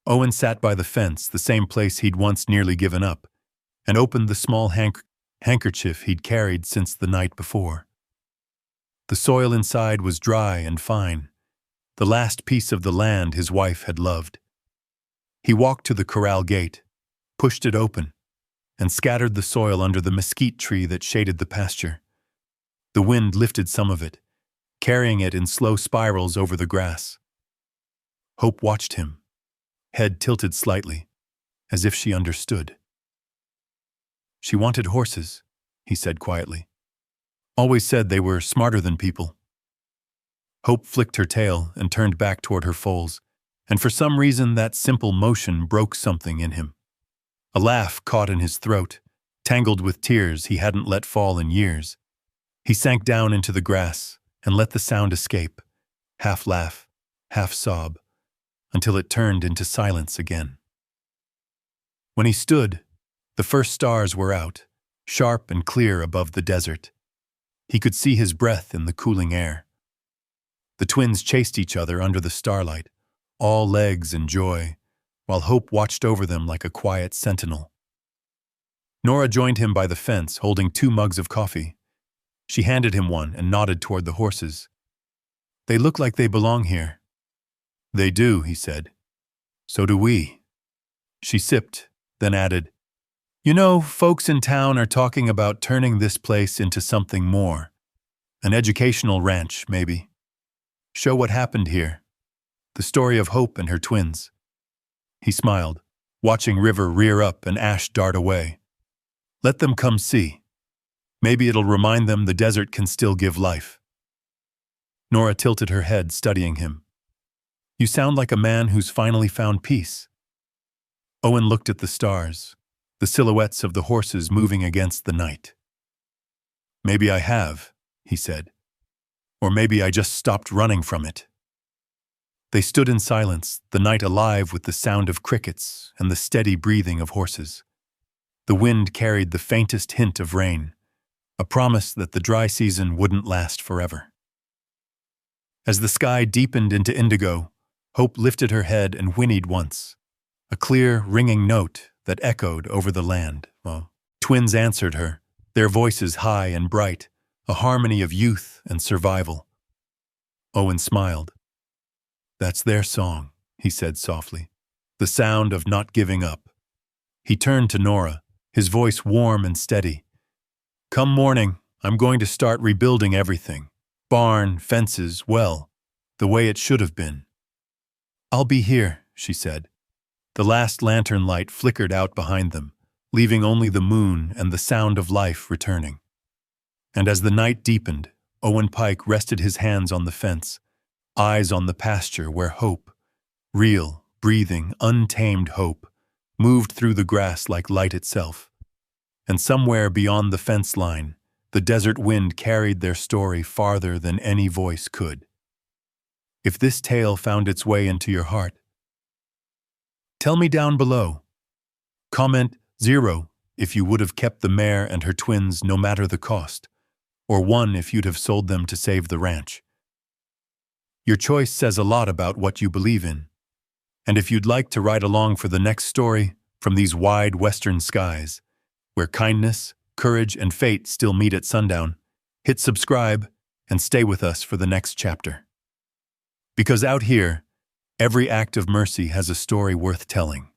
Owen sat by the fence, the same place he'd once nearly given up, and opened the small handkerchief he'd carried since the night before. The soil inside was dry and fine, the last piece of the land his wife had loved. He walked to the corral gate, pushed it open, and scattered the soil under the mesquite tree that shaded the pasture. The wind lifted some of it, carrying it in slow spirals over the grass. Hope watched him, head tilted slightly, as if she understood. "She wanted horses," he said quietly. "Always said they were smarter than people." Hope flicked her tail and turned back toward her foals, and for some reason that simple motion broke something in him. A laugh caught in his throat, tangled with tears he hadn't let fall in years. He sank down into the grass and let the sound escape, half laugh, half sob, until it turned into silence again. When he stood, the first stars were out, sharp and clear above the desert. He could see his breath in the cooling air. The twins chased each other under the starlight, all legs and joy, while Hope watched over them like a quiet sentinel. Nora joined him by the fence, holding 2 mugs of coffee. She handed him one and nodded toward the horses. "They look like they belong here." "They do," he said. "So do we." She sipped, then added, "You know, folks in town are talking about turning this place into something more. An educational ranch, maybe. Show what happened here. The story of Hope and her twins." He smiled, watching River rear up and Ash dart away. "Let them come see. Maybe it'll remind them the desert can still give life." Nora tilted her head, studying him. "You sound like a man who's finally found peace." Owen looked at the stars, the silhouettes of the horses moving against the night. "Maybe I have," he said. "Or maybe I just stopped running from it." They stood in silence, the night alive with the sound of crickets and the steady breathing of horses. The wind carried the faintest hint of rain, a promise that the dry season wouldn't last forever. As the sky deepened into indigo, Hope lifted her head and whinnied once, a clear, ringing note that echoed over the land. Twins answered her, their voices high and bright, a harmony of youth and survival. Owen smiled. "That's their song," he said softly. "The sound of not giving up." He turned to Nora, his voice warm and steady. "Come morning, I'm going to start rebuilding everything. Barn, fences, well, the way it should have been." "I'll be here," she said. The last lantern light flickered out behind them, leaving only the moon and the sound of life returning. And as the night deepened, Owen Pike rested his hands on the fence, eyes on the pasture where hope, real, breathing, untamed hope, moved through the grass like light itself. And somewhere beyond the fence line, the desert wind carried their story farther than any voice could. If this tale found its way into your heart, tell me down below. Comment 0 if you would have kept the mare and her twins no matter the cost, or 1 if you'd have sold them to save the ranch. Your choice says a lot about what you believe in. And if you'd like to ride along for the next story from these wide western skies, where kindness, courage, and fate still meet at sundown, hit subscribe and stay with us for the next chapter. Because out here, every act of mercy has a story worth telling.